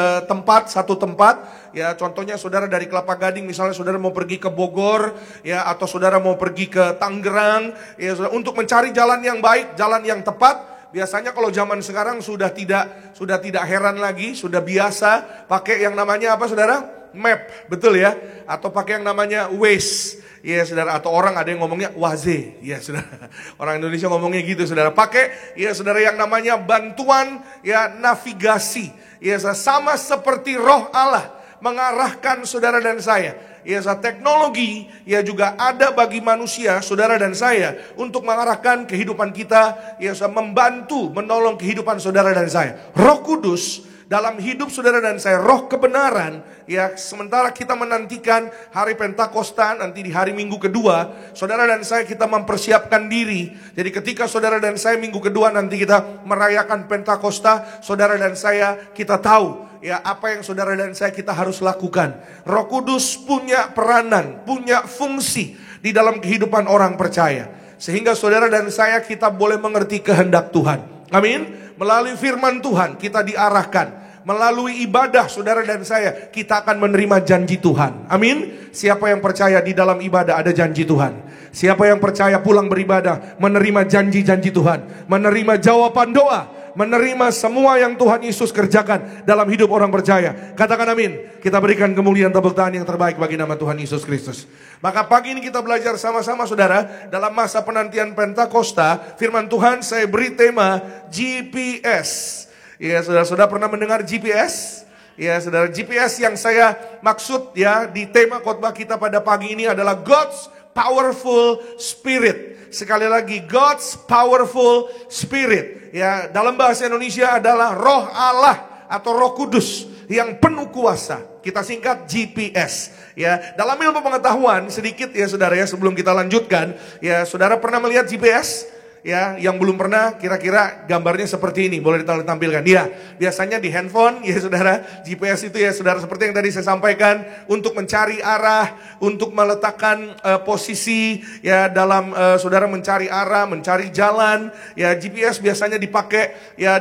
Speaker 5: satu tempat, ya, contohnya saudara dari Kelapa Gading misalnya, saudara mau pergi ke Bogor, ya, atau saudara mau pergi ke Tangerang, ya, saudara, untuk mencari jalan yang baik, jalan yang tepat. Biasanya kalau zaman sekarang sudah tidak heran lagi, sudah biasa pakai yang namanya apa saudara? Map, betul ya? Atau pakai yang namanya Waze. Ya saudara, atau orang ada yang ngomongnya Waze. Ya saudara, orang Indonesia ngomongnya gitu saudara. Pakai ya saudara yang namanya bantuan ya navigasi. Ya sama seperti roh Allah mengarahkan saudara dan saya. Ya teknologi ya juga ada bagi manusia, saudara dan saya, untuk mengarahkan kehidupan kita. Ya membantu, menolong kehidupan saudara dan saya. Roh Kudus dalam hidup saudara dan saya, roh kebenaran, ya, sementara kita menantikan hari Pentakosta, nanti di hari Minggu kedua, saudara dan saya kita mempersiapkan diri. Jadi ketika saudara dan saya Minggu kedua nanti kita merayakan Pentakosta, saudara dan saya kita tahu ya apa yang saudara dan saya kita harus lakukan. Roh Kudus punya peranan, punya fungsi di dalam kehidupan orang percaya, sehingga saudara dan saya kita boleh mengerti kehendak Tuhan. Amin. Melalui firman Tuhan kita diarahkan. Melalui ibadah saudara dan saya kita akan menerima janji Tuhan. Amin. Siapa yang percaya di dalam ibadah ada janji Tuhan? Siapa yang percaya pulang beribadah menerima janji-janji Tuhan, menerima jawaban doa, menerima semua yang Tuhan Yesus kerjakan dalam hidup orang percaya? Katakan amin. Kita berikan kemuliaan, tepuk tangan yang terbaik bagi nama Tuhan Yesus Kristus. Maka pagi ini kita belajar sama-sama saudara, dalam masa penantian Pentakosta, firman Tuhan saya beri tema GPS. Ya, saudara-saudara pernah mendengar GPS? Ya, saudara, GPS yang saya maksud ya di tema khotbah kita pada pagi ini adalah God's Powerful Spirit. Sekali lagi, God's Powerful Spirit. Ya, dalam bahasa Indonesia adalah Roh Allah atau Roh Kudus yang penuh kuasa. Kita singkat GPS. Ya, dalam ilmu pengetahuan sedikit ya saudara ya, sebelum kita lanjutkan, ya saudara pernah melihat GPS? Ya, yang belum pernah, kira-kira gambarnya seperti ini, boleh ditampilkan. Ya, biasanya di handphone, ya saudara, GPS itu ya saudara, seperti yang tadi saya sampaikan, untuk mencari arah, untuk meletakkan posisi, ya dalam saudara mencari arah, mencari jalan. Ya, GPS biasanya dipakai, ya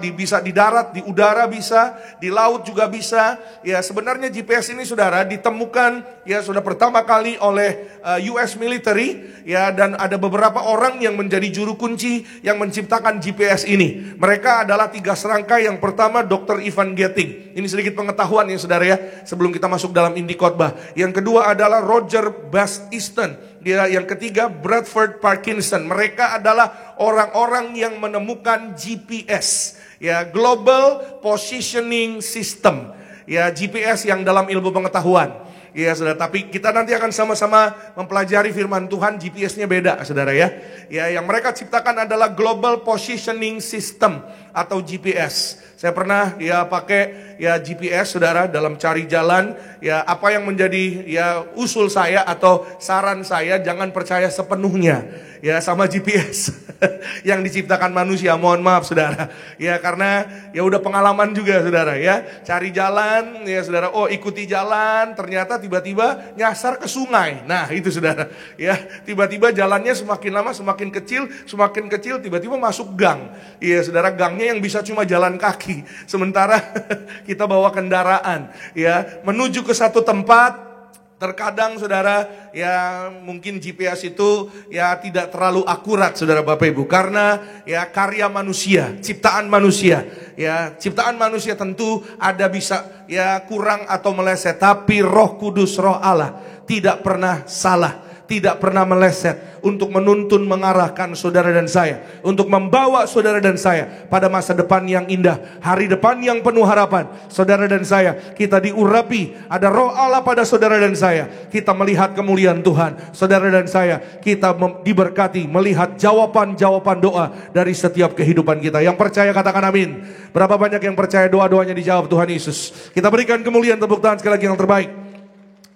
Speaker 5: bisa di darat, di udara bisa, di laut juga bisa. Ya, sebenarnya GPS ini saudara ditemukan, ya sudah pertama kali oleh US military, ya, dan ada beberapa orang yang menjadi juru kunci yang menciptakan GPS ini. Mereka adalah 3 serangkai. Yang pertama Dr. Ivan Getting. Ini sedikit pengetahuan ya saudara ya, sebelum kita masuk dalam inti khotbah. Yang kedua adalah Roger Easton. Dia yang ketiga Bradford Parkinson. Mereka adalah orang-orang yang menemukan GPS, ya, Global Positioning System. Ya, GPS yang dalam ilmu pengetahuan. Ya saudara, tapi kita nanti akan sama-sama mempelajari firman Tuhan. GPS-nya beda saudara ya. Ya, yang mereka ciptakan adalah Global Positioning System atau GPS. Saya pernah ya pakai ya GPS saudara dalam cari jalan. Ya apa yang menjadi ya usul saya atau saran saya, jangan percaya sepenuhnya ya sama GPS yang diciptakan manusia. Mohon maaf saudara. Ya karena ya udah pengalaman juga saudara ya. Cari jalan ya saudara, oh ikuti jalan, ternyata tiba-tiba nyasar ke sungai. Nah itu saudara ya, tiba-tiba jalannya semakin lama semakin kecil, tiba-tiba masuk gang. Iya saudara, gangnya yang bisa cuma jalan kaki. Sementara kita bawa kendaraan ya menuju ke satu tempat. Terkadang saudara ya mungkin GPS itu ya tidak terlalu akurat saudara Bapak Ibu, karena ya karya manusia, ciptaan manusia. Ya ciptaan manusia tentu ada bisa ya kurang atau meleset, tapi Roh Kudus, Roh Allah tidak pernah salah, tidak pernah meleset untuk menuntun, mengarahkan saudara dan saya, untuk membawa saudara dan saya pada masa depan yang indah, hari depan yang penuh harapan. Saudara dan saya, kita diurapi, ada Roh Allah pada saudara dan saya, kita melihat kemuliaan Tuhan. Saudara dan saya, kita diberkati melihat jawaban-jawaban doa dari setiap kehidupan kita. Yang percaya katakan amin. Berapa banyak yang percaya doa-doanya dijawab Tuhan Yesus? Kita berikan kemuliaan, tepuk tangan sekali lagi yang terbaik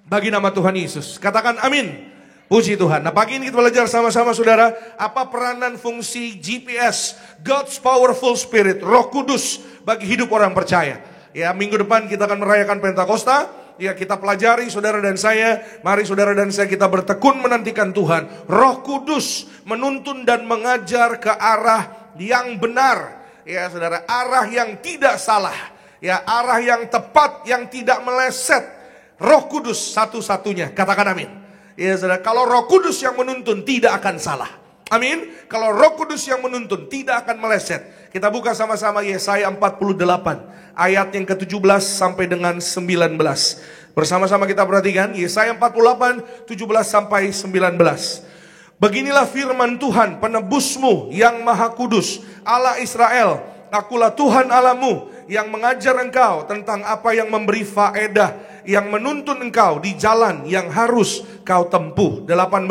Speaker 5: bagi nama Tuhan Yesus. Katakan amin. Puji Tuhan. Nah pagi ini kita belajar sama-sama saudara, apa peranan fungsi GPS, God's Powerful Spirit, Roh Kudus bagi hidup orang percaya. Ya minggu depan kita akan merayakan Pentakosta. Ya kita pelajari saudara dan saya, mari saudara dan saya kita bertekun menantikan Tuhan. Roh Kudus menuntun dan mengajar ke arah yang benar. Ya saudara, arah yang tidak salah. Ya arah yang tepat, yang tidak meleset. Roh Kudus satu-satunya, katakan amin. Ya saudara, kalau Roh Kudus yang menuntun tidak akan salah. Amin. Kalau Roh Kudus yang menuntun tidak akan meleset. Kita buka sama-sama Yesaya 48 ayat yang ke-17 sampai dengan 19. Bersama-sama kita perhatikan Yesaya 48 17 sampai 19. Beginilah firman Tuhan penebusmu yang maha kudus, Allah Israel. Akulah Tuhan Allahmu yang mengajar engkau tentang apa yang memberi faedah, yang menuntun engkau di jalan yang harus kau tempuh. 18.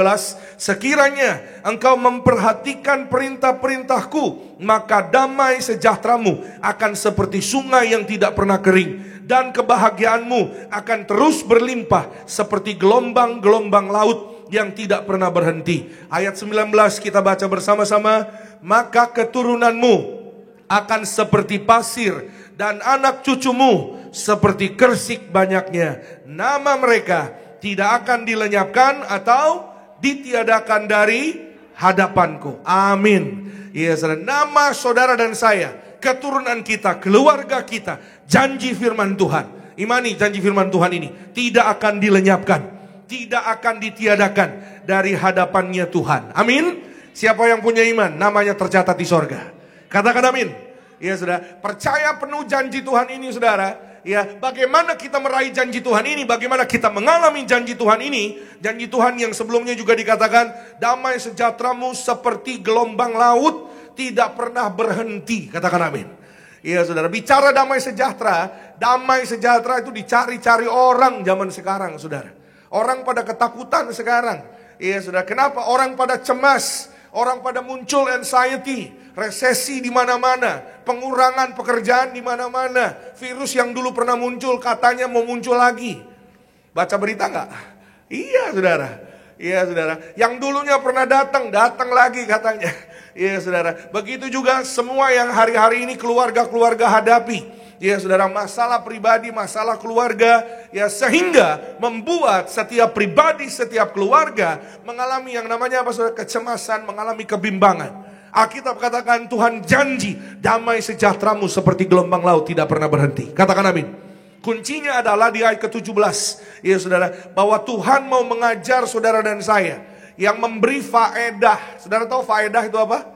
Speaker 5: Sekiranya engkau memperhatikan perintah-perintahku, maka damai sejahteramu akan seperti sungai yang tidak pernah kering, dan kebahagiaanmu akan terus berlimpah seperti gelombang-gelombang laut yang tidak pernah berhenti. Ayat 19 kita baca bersama-sama. Maka keturunanmu akan seperti pasir, dan anak cucumu seperti kersik banyaknya. Nama mereka tidak akan dilenyapkan atau ditiadakan dari hadapanku. Amin. Ya saudara, nama saudara dan saya, keturunan kita, keluarga kita, janji firman Tuhan. Imani janji firman Tuhan ini tidak akan dilenyapkan, tidak akan ditiadakan dari hadapannya Tuhan. Amin. Siapa yang punya iman, namanya tercatat di sorga. Katakan amin. Ya saudara, percaya penuh janji Tuhan ini saudara. Ya, bagaimana kita meraih janji Tuhan ini, bagaimana kita mengalami janji Tuhan ini. Janji Tuhan yang sebelumnya juga dikatakan, damai sejahteramu seperti gelombang laut, tidak pernah berhenti. Katakan amin. Ya saudara, bicara damai sejahtera itu dicari-cari orang zaman sekarang saudara. Orang pada ketakutan sekarang. Ya saudara, kenapa orang pada cemas? Orang pada muncul anxiety, resesi di mana-mana, pengurangan pekerjaan di mana-mana, virus yang dulu pernah muncul katanya mau muncul lagi. Baca berita nggak? Iya saudara, iya saudara. Yang dulunya pernah datang lagi katanya. Iya saudara. Begitu juga semua yang hari-hari ini keluarga-keluarga hadapi. Ya saudara, masalah pribadi, masalah keluarga, ya sehingga membuat setiap pribadi, setiap keluarga mengalami yang namanya apa saudara? Kecemasan, mengalami kebimbangan. Alkitab katakan Tuhan janji damai sejahteramu seperti gelombang laut tidak pernah berhenti. Katakan amin. Kuncinya adalah di ayat ke-17. Ya saudara, bahwa Tuhan mau mengajar saudara dan saya yang memberi faedah. Saudara tahu faedah itu apa?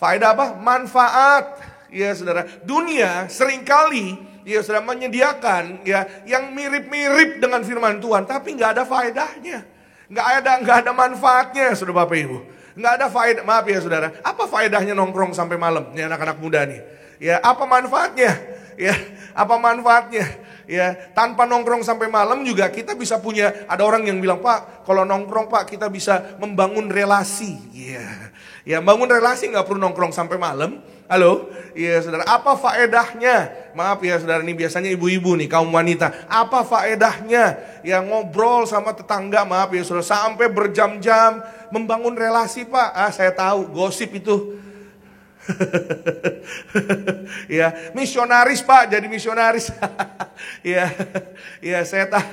Speaker 5: Faedah apa? Manfaat. Ya saudara, dunia seringkali ya saudara menyediakan ya yang mirip-mirip dengan firman Tuhan, tapi nggak ada faedahnya, nggak ada manfaatnya, saudara Bapak Ibu, nggak ada faedah. Maaf ya saudara, apa faedahnya nongkrong sampai malam nih anak-anak muda nih? Ya apa manfaatnya? Ya apa manfaatnya? Ya, tanpa nongkrong sampai malam juga kita bisa punya, ada orang yang bilang, Pak, kalau nongkrong Pak kita bisa membangun relasi. Ya, ya bangun relasi nggak perlu nongkrong sampai malam. Halo, ya saudara, apa faedahnya? Maaf ya saudara, ini biasanya ibu-ibu nih, kaum wanita. Apa faedahnya ya ngobrol sama tetangga, maaf ya saudara, sampai berjam-jam membangun relasi Pak? Saya tahu, gosip itu. Ya, misionaris Pak, jadi misionaris. Ya, ya saya tahu.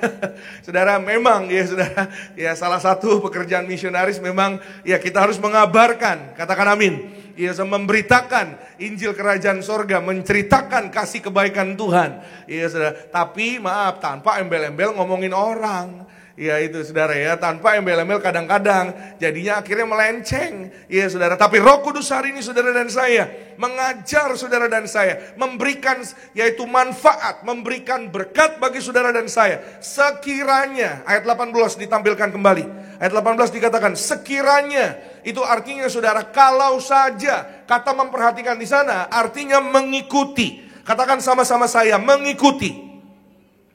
Speaker 5: Saudara, memang ya saudara, ya salah satu pekerjaan misionaris memang ya kita harus mengabarkan, katakan amin. Ya, memberitakan Injil Kerajaan Sorga, menceritakan kasih kebaikan Tuhan. Ya saudara, tapi maaf, tanpa embel-embel ngomongin orang. Ya itu saudara ya, tanpa embel-embel kadang-kadang jadinya akhirnya melenceng. Ya saudara, tapi Roh Kudus hari ini saudara dan saya mengajar saudara dan saya, memberikan yaitu manfaat, memberikan berkat bagi saudara dan saya. Sekiranya, ayat 18 ditampilkan kembali. Ayat 18 dikatakan sekiranya, itu artinya saudara, kalau saja, kata memperhatikan di sana artinya mengikuti. Katakan sama-sama saya, mengikuti.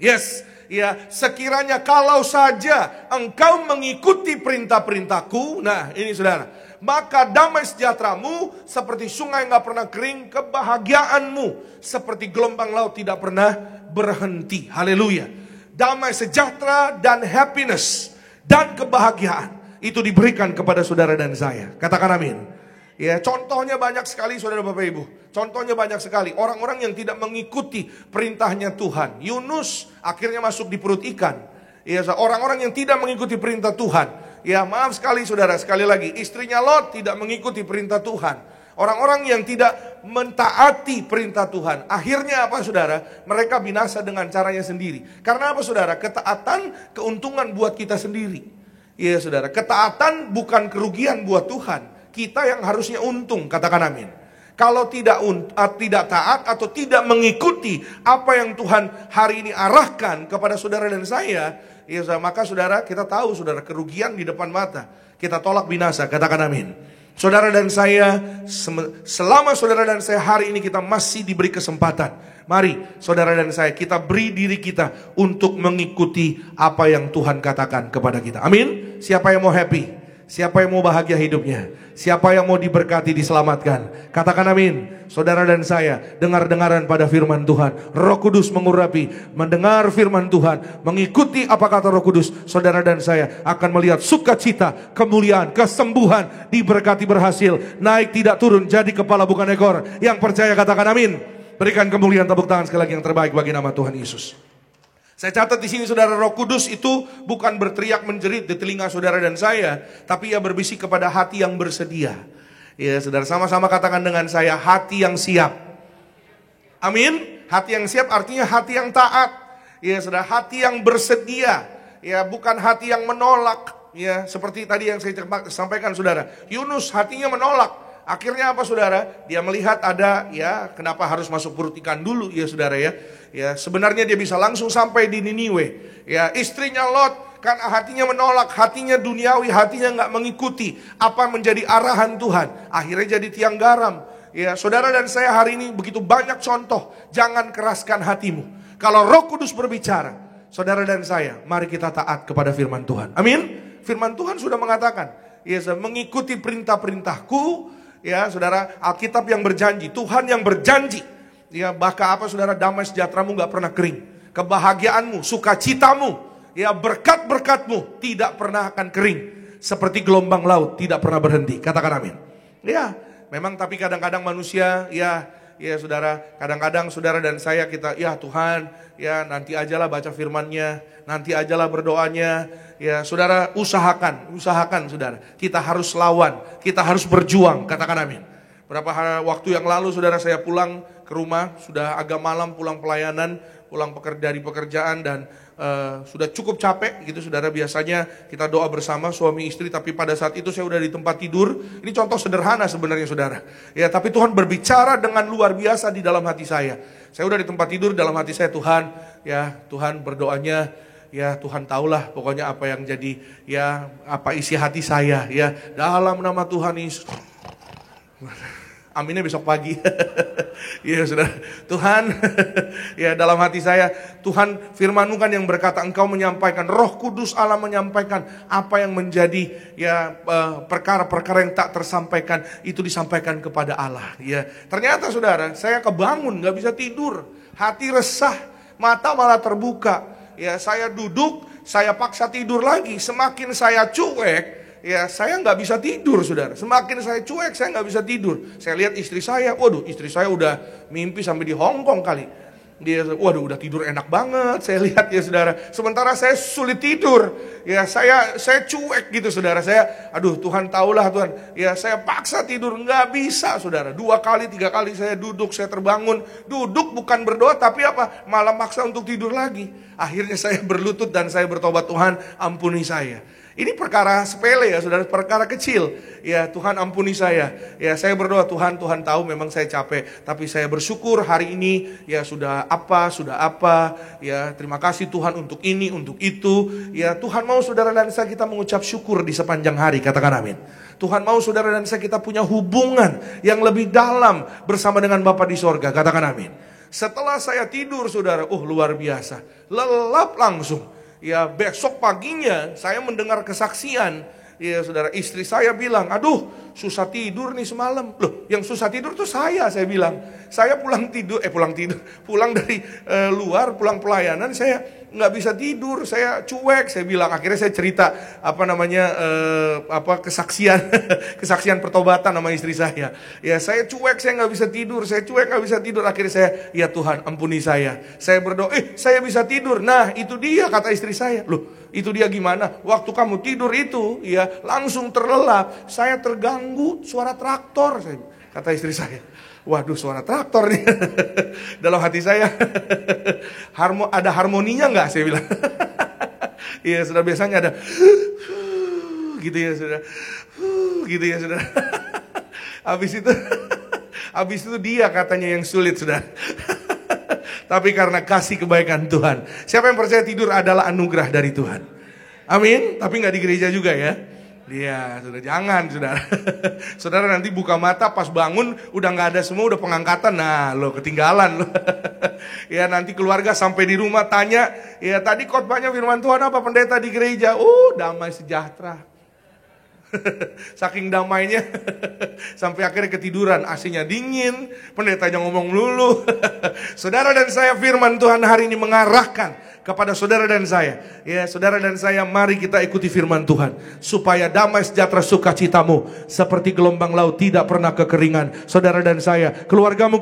Speaker 5: Yes. Ya, sekiranya kalau saja engkau mengikuti perintah-perintahku, nah ini saudara, maka damai sejahteramu seperti sungai nggak pernah kering, kebahagiaanmu seperti gelombang laut tidak pernah berhenti. Haleluya. Damai sejahtera dan happiness dan kebahagiaan itu diberikan kepada saudara dan saya. Katakan amin. Ya, contohnya banyak sekali saudara Bapak Ibu. Contohnya banyak sekali. Orang-orang yang tidak mengikuti perintahnya Tuhan. Yunus akhirnya masuk di perut ikan. Ya, orang-orang yang tidak mengikuti perintah Tuhan. Ya, maaf sekali saudara, sekali lagi. Istrinya Lot tidak mengikuti perintah Tuhan. Orang-orang yang tidak mentaati perintah Tuhan. Akhirnya apa saudara? Mereka binasa dengan caranya sendiri. Karena apa saudara? Ketaatan keuntungan buat kita sendiri. Ya saudara, ketaatan bukan kerugian buat Tuhan. Kita yang harusnya untung, katakan amin. Kalau tidak taat atau tidak mengikuti apa yang Tuhan hari ini arahkan kepada saudara dan saya, ya maka saudara, kita tahu saudara, kerugian di depan mata. Kita tolak binasa, katakan amin. Saudara dan saya, selama saudara dan saya hari ini kita masih diberi kesempatan. Mari saudara dan saya, kita beri diri kita untuk mengikuti apa yang Tuhan katakan kepada kita. Amin. Siapa yang mau happy? Siapa yang mau bahagia hidupnya? Siapa yang mau diberkati, diselamatkan? Katakan amin. Saudara dan saya, dengar-dengaran pada firman Tuhan. Roh Kudus mengurapi, mendengar firman Tuhan, mengikuti apa kata Roh Kudus. Saudara dan saya akan melihat sukacita, kemuliaan, kesembuhan, diberkati, berhasil, naik tidak turun, jadi kepala bukan ekor. Yang percaya katakan amin. Berikan kemuliaan, tepuk tangan sekali lagi yang terbaik bagi nama Tuhan Yesus. Saya catat di sini saudara, Roh Kudus itu bukan berteriak menjerit di telinga saudara dan saya, tapi ia berbisik kepada hati yang bersedia. Ya saudara, sama-sama katakan dengan saya, hati yang siap. Amin. Hati yang siap artinya hati yang taat. Ya saudara, hati yang bersedia. Ya, bukan hati yang menolak. Ya, seperti tadi yang saya sampaikan saudara, Yunus hatinya menolak. Akhirnya apa saudara? Dia melihat ada, ya kenapa harus masuk perut ikan dulu ya saudara ya. Ya sebenarnya dia bisa langsung sampai di Niniwe. Ya, istrinya Lot kan hatinya menolak, hatinya duniawi, hatinya nggak mengikuti apa menjadi arahan Tuhan. Akhirnya jadi tiang garam. Ya, saudara dan saya hari ini begitu banyak contoh. Jangan keraskan hatimu. Kalau Roh Kudus berbicara, saudara dan saya, mari kita taat kepada firman Tuhan. Amin. Firman Tuhan sudah mengatakan, ya mengikuti perintah-perintahku. Ya saudara, Alkitab yang berjanji, Tuhan yang berjanji. Ya bahkan apa saudara, damai sejahteramu gak pernah kering. Kebahagiaanmu, sukacitamu, ya berkat-berkatmu tidak pernah akan kering. Seperti gelombang laut tidak pernah berhenti. Katakan amin. Ya memang tapi kadang-kadang manusia ya saudara, kadang-kadang saudara dan saya kita, ya Tuhan, ya nanti ajalah baca firman-Nya, nanti ajalah berdoanya. Ya saudara, usahakan saudara. Kita harus lawan, kita harus berjuang, katakan amin. Berapa waktu yang lalu saudara, saya pulang ke rumah, sudah agak malam pulang pelayanan, pulang dari pekerjaan dan sudah cukup capek gitu saudara. Biasanya kita doa bersama suami istri, tapi pada saat itu saya udah di tempat tidur. Ini contoh sederhana sebenarnya saudara. Ya tapi Tuhan berbicara dengan luar biasa di dalam hati saya. Saya udah di tempat tidur, dalam hati saya, Tuhan, ya Tuhan berdoanya, ya Tuhan tahulah pokoknya apa yang jadi, ya apa isi hati saya, ya dalam nama Tuhan Yesus. aminnya besok pagi. Ya saudara, Tuhan, ya dalam hati saya, Tuhan firman-Mu kan yang berkata, Engkau menyampaikan, Roh Kudus Allah menyampaikan apa yang menjadi ya perkara-perkara yang tak tersampaikan, itu disampaikan kepada Allah. Ya, ternyata saudara, saya kebangun, gak bisa tidur, hati resah, mata malah terbuka. Ya, saya duduk, saya paksa tidur lagi, semakin saya cuek, ya saya nggak bisa tidur saudara. Semakin saya cuek saya nggak bisa tidur. Saya lihat istri saya, waduh istri saya udah mimpi sampai di Hong Kong kali. Dia waduh udah tidur enak banget. Saya lihat ya saudara. Sementara saya sulit tidur. Ya saya cuek gitu saudara. Saya aduh Tuhan tahulah Tuhan. Ya saya paksa tidur nggak bisa saudara. 2 kali 3 kali saya duduk, saya terbangun. Duduk bukan berdoa tapi apa? Malah maksa untuk tidur lagi. Akhirnya saya berlutut dan saya bertobat, Tuhan ampuni saya. Ini perkara sepele ya saudara, perkara kecil. Ya Tuhan ampuni saya. Ya saya berdoa, Tuhan tahu memang saya capek. Tapi saya bersyukur hari ini ya sudah apa. Ya terima kasih Tuhan untuk ini, untuk itu. Ya Tuhan mau saudara dan saya kita mengucap syukur di sepanjang hari, katakan amin. Tuhan mau saudara dan saya kita punya hubungan yang lebih dalam bersama dengan Bapa di sorga, katakan amin. Setelah saya tidur saudara, luar biasa. Lelap langsung. Ya besok paginya saya mendengar kesaksian. Ya saudara, istri saya bilang, aduh susah tidur nih semalam. Loh yang susah tidur tuh saya bilang. Saya pulang dari luar, pulang pelayanan, saya nggak bisa tidur, saya cuek, saya bilang. Akhirnya saya cerita kesaksian pertobatan sama istri saya. Ya saya cuek, saya nggak bisa tidur, Akhirnya saya, ya Tuhan ampuni saya. Saya berdoa, saya bisa tidur. Nah itu dia kata istri saya. Loh itu dia gimana? Waktu kamu tidur itu, ya langsung terlelap. Saya terganggu suara traktor, kata istri saya. Waduh suara traktor nih. Dalam hati saya ada harmoninya nggak? Saya bilang. Iya sudah biasanya ada gitu ya sudah. Gitu ya sudah. Habis itu dia katanya yang sulit sudah. Tapi karena kasih kebaikan Tuhan. Siapa yang percaya tidur adalah anugerah dari Tuhan? Amin. Tapi nggak di gereja juga ya. Iya, sudah jangan, saudara. Saudara nanti buka mata pas bangun udah nggak ada semua, udah pengangkatan. Nah, lo ketinggalan lo. Ya nanti keluarga sampai di rumah tanya, ya tadi khotbahnya firman Tuhan apa pendeta di gereja? Damai sejahtera. Saking damainya sampai akhirnya ketiduran, AC-nya dingin, pendetanya ngomong melulu. Saudara dan saya, firman Tuhan hari ini mengarahkan kepada saudara dan saya. Ya, saudara dan saya, mari kita ikuti firman Tuhan supaya damai sejahtera sukacitamu seperti gelombang laut tidak pernah kekeringan. Saudara dan saya, keluargamu,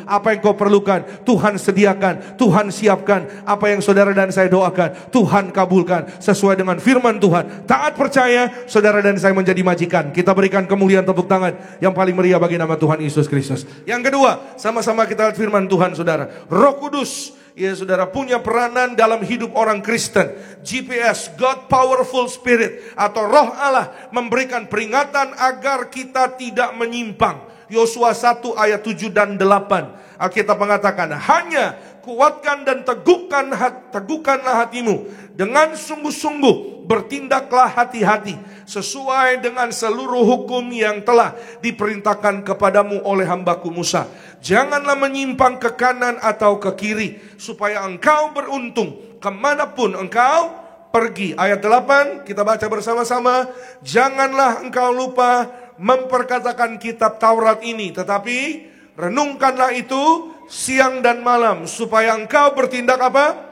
Speaker 5: apa yang kau perlukan, Tuhan sediakan, Tuhan siapkan. Apa yang saudara dan saya doakan, Tuhan kabulkan sesuai dengan firman Tuhan. Taat percaya, saudara dan saya menjadi majikan. Kita berikan kemuliaan tepuk tangan yang paling meriah bagi nama Tuhan Yesus Kristus. Yang kedua, sama-sama kita lihat firman Tuhan saudara. Roh Kudus, ya saudara, punya peranan dalam hidup orang Kristen. GPS, God Powerful Spirit, atau Roh Allah memberikan peringatan agar kita tidak menyimpang. Yosua 1 ayat 7 dan 8. Alkitab mengatakan, hanya kuatkan dan teguhkanlah hatimu. Dengan sungguh-sungguh bertindaklah hati-hati sesuai dengan seluruh hukum yang telah diperintahkan kepadamu oleh hambaku Musa. Janganlah menyimpang ke kanan atau ke kiri, supaya engkau beruntung kemanapun engkau pergi. Ayat 8 kita baca bersama-sama. Janganlah engkau lupa memperkatakan kitab Taurat ini, tetapi renungkanlah itu siang dan malam, supaya engkau bertindak apa?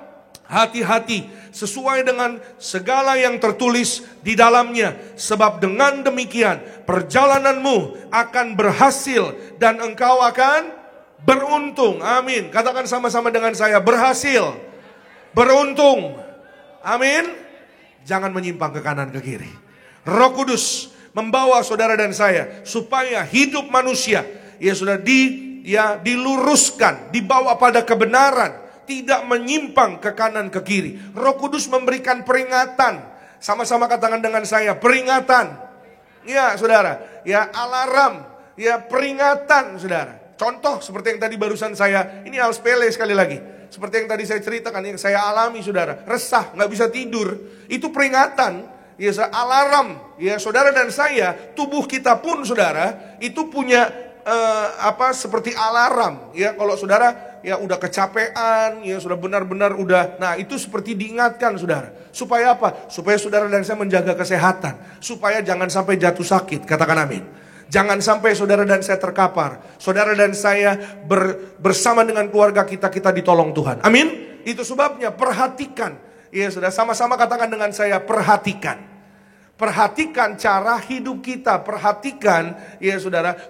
Speaker 5: Hati-hati sesuai dengan segala yang tertulis di dalamnya. Sebab dengan demikian perjalananmu akan berhasil dan engkau akan beruntung. Amin. Katakan sama-sama dengan saya, berhasil, beruntung. Amin. Jangan menyimpang ke kanan ke kiri. Roh Kudus membawa saudara dan saya supaya hidup manusia sudah diluruskan, dibawa pada kebenaran, tidak menyimpang ke kanan ke kiri. Roh Kudus memberikan peringatan. Sama-sama katakan dengan saya, peringatan. Ya saudara, ya alarm, ya peringatan saudara. Contoh seperti yang tadi barusan saya, ini hal sepele sekali lagi. Seperti yang tadi saya ceritakan, yang saya alami saudara, resah, gak bisa tidur. Itu peringatan, ya alarm. Ya saudara dan saya, tubuh kita pun saudara, itu punya seperti alarm ya. Kalau saudara ya udah kecapean, ya sudah benar-benar udah, nah itu seperti diingatkan saudara. Supaya apa? Supaya saudara dan saya menjaga kesehatan, supaya jangan sampai jatuh sakit. Katakan amin. Jangan sampai saudara dan saya terkapar. Saudara dan saya bersama dengan keluarga kita ditolong Tuhan. Amin. Itu sebabnya perhatikan. Ya sudah, sama-sama katakan dengan saya, perhatikan. Perhatikan cara hidup kita, perhatikan ya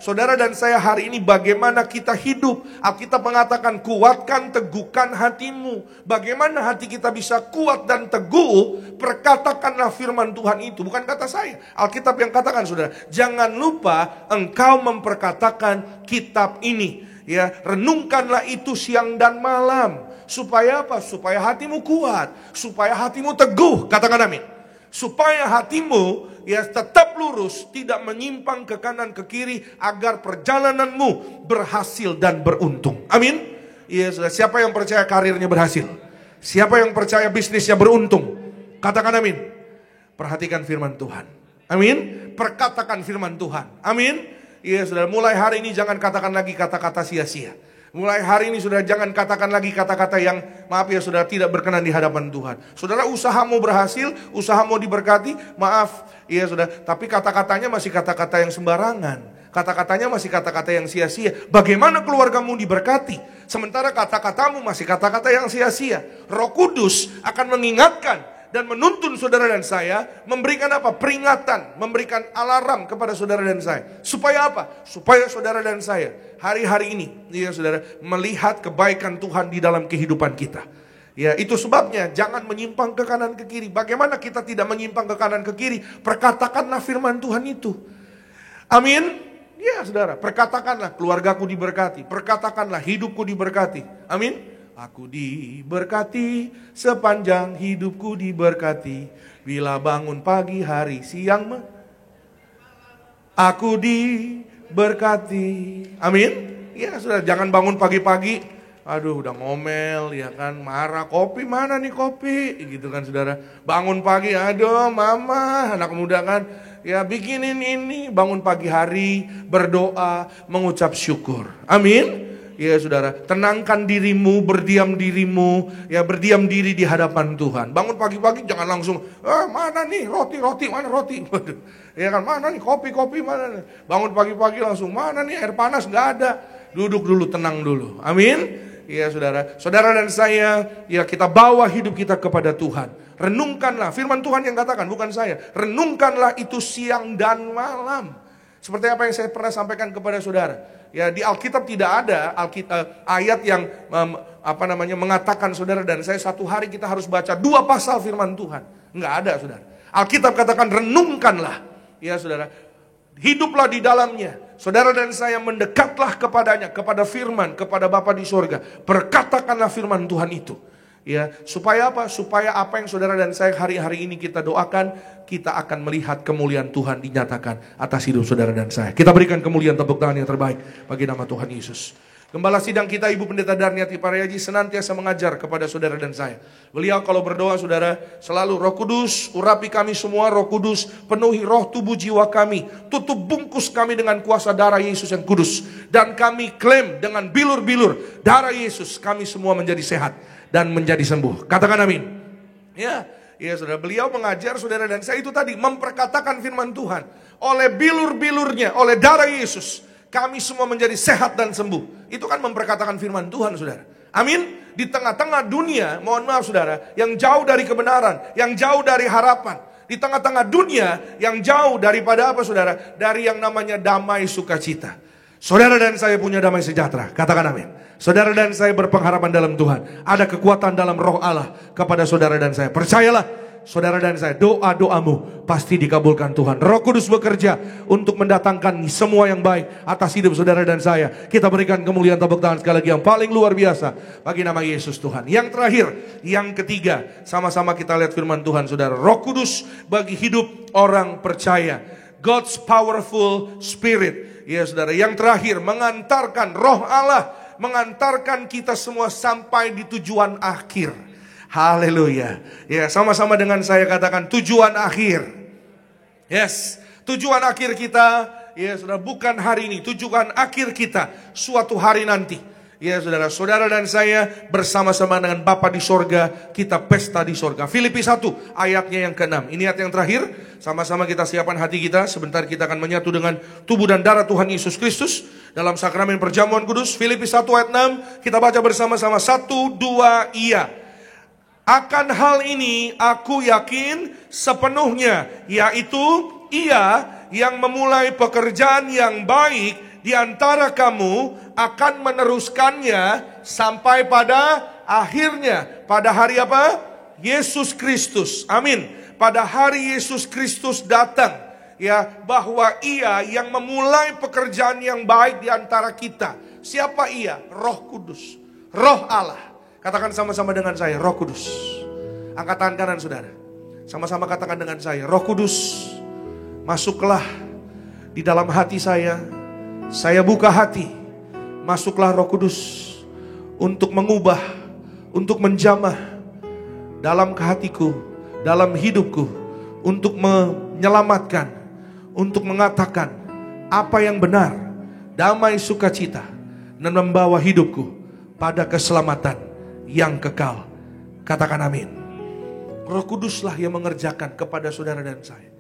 Speaker 5: saudara dan saya hari ini bagaimana kita hidup. Alkitab mengatakan kuatkan, teguhkan hatimu. Bagaimana hati kita bisa kuat dan teguh? Perkatakanlah firman Tuhan itu, bukan kata saya. Alkitab yang katakan saudara, jangan lupa engkau memperkatakan kitab ini. Ya, renungkanlah itu siang dan malam. Supaya apa? Supaya hatimu kuat, supaya hatimu teguh. Katakan amin. Supaya hatimu ya tetap lurus, tidak menyimpang ke kanan ke kiri, agar perjalananmu berhasil dan beruntung. Amin. Ya, siapa yang percaya karirnya berhasil? Siapa yang percaya bisnisnya beruntung? Katakan amin. Perhatikan firman Tuhan. Amin. Perkatakan firman Tuhan. Amin. Ya, saudara, mulai hari ini jangan katakan lagi kata-kata sia-sia. Mulai hari ini sudah jangan katakan lagi kata-kata yang maaf ya saudara tidak berkenan di hadapan Tuhan. Saudara, usahamu berhasil, usahamu diberkati, maaf ya saudara, tapi kata-katanya masih kata-kata yang sembarangan. Kata-katanya masih kata-kata yang sia-sia. Bagaimana keluargamu diberkati sementara kata-katamu masih kata-kata yang sia-sia? Roh Kudus akan mengingatkan dan menuntun saudara dan saya, memberikan apa? Peringatan, memberikan alarm kepada saudara dan saya. Supaya apa? Supaya saudara dan saya hari-hari ini, ya saudara, melihat kebaikan Tuhan di dalam kehidupan kita. Ya, itu sebabnya jangan menyimpang ke kanan ke kiri. Bagaimana kita tidak menyimpang ke kanan ke kiri? Perkatakanlah firman Tuhan itu. Amin. Ya saudara, perkatakanlah keluargaku diberkati, perkatakanlah hidupku diberkati. Amin. Aku diberkati, sepanjang hidupku diberkati. Bila bangun pagi, hari, siang, aku diberkati. Amin. Ya sudah, jangan bangun pagi-pagi, aduh udah ngomel ya kan, marah, kopi mana nih kopi, gitu kan saudara. Bangun pagi, aduh mama, anak muda kan, ya bikinin ini. Bangun pagi hari, berdoa, mengucap syukur. Amin. Ya saudara, tenangkan dirimu, berdiam dirimu, ya berdiam diri di hadapan Tuhan. Bangun pagi-pagi jangan langsung, mana nih roti, mana roti? Ya kan, mana nih kopi, mana nih? Bangun pagi-pagi langsung, mana nih air panas, nggak ada. Duduk dulu, tenang dulu. Amin. Ya saudara dan saya, ya kita bawa hidup kita kepada Tuhan. Renungkanlah, firman Tuhan yang katakan, bukan saya. Renungkanlah itu siang dan malam. Seperti apa yang saya pernah sampaikan kepada saudara. Ya, di Alkitab tidak ada ayat yang mengatakan saudara dan saya satu hari kita harus baca 2 pasal firman Tuhan. Enggak ada saudara. Alkitab katakan renungkanlah. Ya saudara, hiduplah di dalamnya. Saudara dan saya mendekatlah kepadanya, kepada firman, kepada Bapa di sorga. Perkatakanlah firman Tuhan itu. Ya, supaya apa? Supaya apa yang saudara dan saya hari-hari ini kita doakan, kita akan melihat kemuliaan Tuhan dinyatakan atas hidup saudara dan saya. Kita berikan kemuliaan, tepuk tangan yang terbaik bagi nama Tuhan Yesus. Gembala sidang kita Ibu Pendeta Darniati Parayaji senantiasa mengajar kepada saudara dan saya. Beliau kalau berdoa saudara selalu, Roh Kudus urapi kami semua, Roh Kudus penuhi roh tubuh jiwa kami, tutup bungkus kami dengan kuasa darah Yesus yang kudus, dan kami klaim dengan bilur-bilur darah Yesus kami semua menjadi sehat dan menjadi sembuh. Katakan amin. Ya saudara, beliau mengajar saudara dan saya itu tadi, memperkatakan firman Tuhan. Oleh bilur-bilurnya, oleh darah Yesus, kami semua menjadi sehat dan sembuh. Itu kan memperkatakan firman Tuhan saudara. Amin. Di tengah-tengah dunia, mohon maaf saudara, yang jauh dari kebenaran, yang jauh dari harapan. Di tengah-tengah dunia yang jauh daripada apa saudara? Dari yang namanya damai sukacita. Saudara dan saya punya damai sejahtera. Katakan amin. Saudara dan saya berpengharapan dalam Tuhan. Ada kekuatan dalam roh Allah kepada saudara dan saya. Percayalah saudara dan saya, doa-doamu pasti dikabulkan Tuhan. Roh Kudus bekerja untuk mendatangkan semua yang baik atas hidup saudara dan saya. Kita berikan kemuliaan, tepuk tangan sekali lagi yang paling luar biasa bagi nama Yesus Tuhan. Yang terakhir, yang ketiga, sama-sama kita lihat firman Tuhan saudara. Roh Kudus bagi hidup orang percaya. God's powerful spirit. Ya saudara, yang terakhir mengantarkan roh Allah, mengantarkan kita semua sampai di tujuan akhir. Haleluya. Ya, sama-sama dengan saya katakan tujuan akhir. Yes, tujuan akhir kita Ya saudara, bukan hari ini, tujuan akhir kita suatu hari nanti. Ya saudara dan saya bersama-sama dengan Bapa di sorga, kita pesta di sorga. Filipi 1 ayatnya yang ke-6. Ini ayat yang terakhir. Sama-sama kita siapkan hati kita. Sebentar kita akan menyatu dengan tubuh dan darah Tuhan Yesus Kristus dalam sakramen perjamuan kudus. Filipi 1 ayat 6. Kita baca bersama-sama. 1, 2, iya. Akan hal ini aku yakin sepenuhnya, yaitu Ia yang memulai pekerjaan yang baik di antara kamu akan meneruskannya sampai pada akhirnya. Pada hari apa? Yesus Kristus. Amin. Pada hari Yesus Kristus datang. Ya, bahwa Ia yang memulai pekerjaan yang baik di antara kita. Siapa Ia? Roh Kudus. Roh Allah. Katakan sama-sama dengan saya, Roh Kudus. Angkat tangan kanan saudara. Sama-sama katakan dengan saya, Roh Kudus, masuklah di dalam hati saya. Saya buka hati. Masuklah Roh Kudus untuk mengubah, untuk menjamah dalam hatiku, dalam hidupku, untuk menyelamatkan, untuk mengatakan apa yang benar, damai sukacita, dan membawa hidupku pada keselamatan yang kekal. Katakan amin. Roh Kuduslah yang mengerjakan kepada saudara dan saya.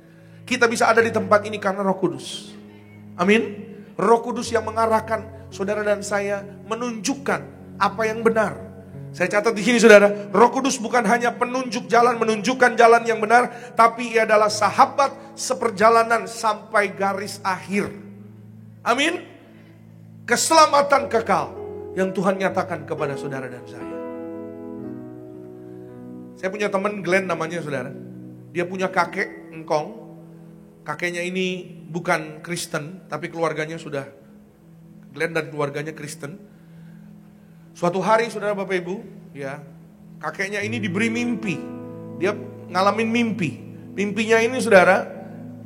Speaker 5: Kita bisa ada di tempat ini karena Roh Kudus. Amin. Roh Kudus yang mengarahkan saudara dan saya, menunjukkan apa yang benar. Saya catat di sini saudara, Roh Kudus bukan hanya penunjuk jalan, menunjukkan jalan yang benar, tapi Ia adalah sahabat seperjalanan sampai garis akhir. Amin. Keselamatan kekal yang Tuhan nyatakan kepada saudara dan saya. Saya punya teman Glenn namanya saudara. Dia punya kakek engkong. Kakeknya ini bukan Kristen, tapi keluarganya sudah, Glenn dan keluarganya Kristen. Suatu hari saudara Bapak Ibu, ya, kakeknya ini diberi mimpi. Dia ngalamin mimpi. Mimpinya ini saudara,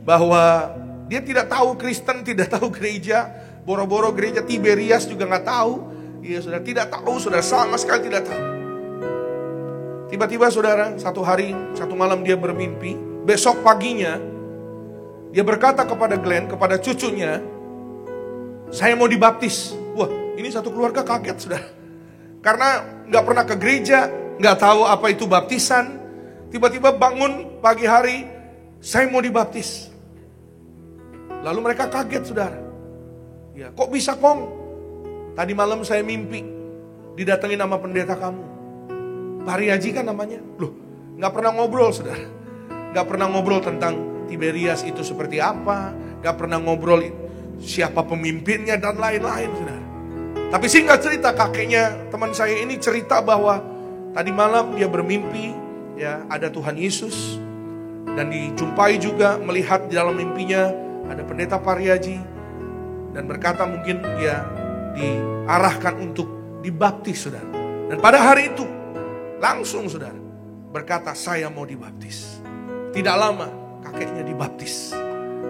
Speaker 5: bahwa dia tidak tahu Kristen, tidak tahu gereja. Boro-boro gereja Tiberias juga nggak tahu. Iya saudara, tidak tahu saudara, sama sekali tidak tahu. Tiba-tiba saudara, satu hari, satu malam dia bermimpi. Besok paginya dia berkata kepada Glenn, kepada cucunya, saya mau dibaptis. Wah, ini satu keluarga kaget saudara. Karena gak pernah ke gereja, gak tahu apa itu baptisan. Tiba-tiba bangun pagi hari, saya mau dibaptis. Lalu mereka kaget saudara. Ya, kok bisa Kong? Tadi malam saya mimpi, didatengin sama pendeta kamu. Pak Riaji kan namanya. Loh, gak pernah ngobrol saudara. Gak pernah ngobrol tentang Tiberias itu seperti apa. Gak pernah ngobrol siapa pemimpinnya dan lain-lain saudara. Tapi singkat cerita, kakeknya teman saya ini cerita bahwa tadi malam dia bermimpi, ya, ada Tuhan Yesus. Dan dijumpai juga, melihat di dalam mimpinya ada pendeta Pak Riaji. Dan berkata mungkin dia diarahkan untuk dibaptis saudara. Dan pada hari itu langsung saudara berkata, saya mau dibaptis. Tidak lama kakeknya dibaptis.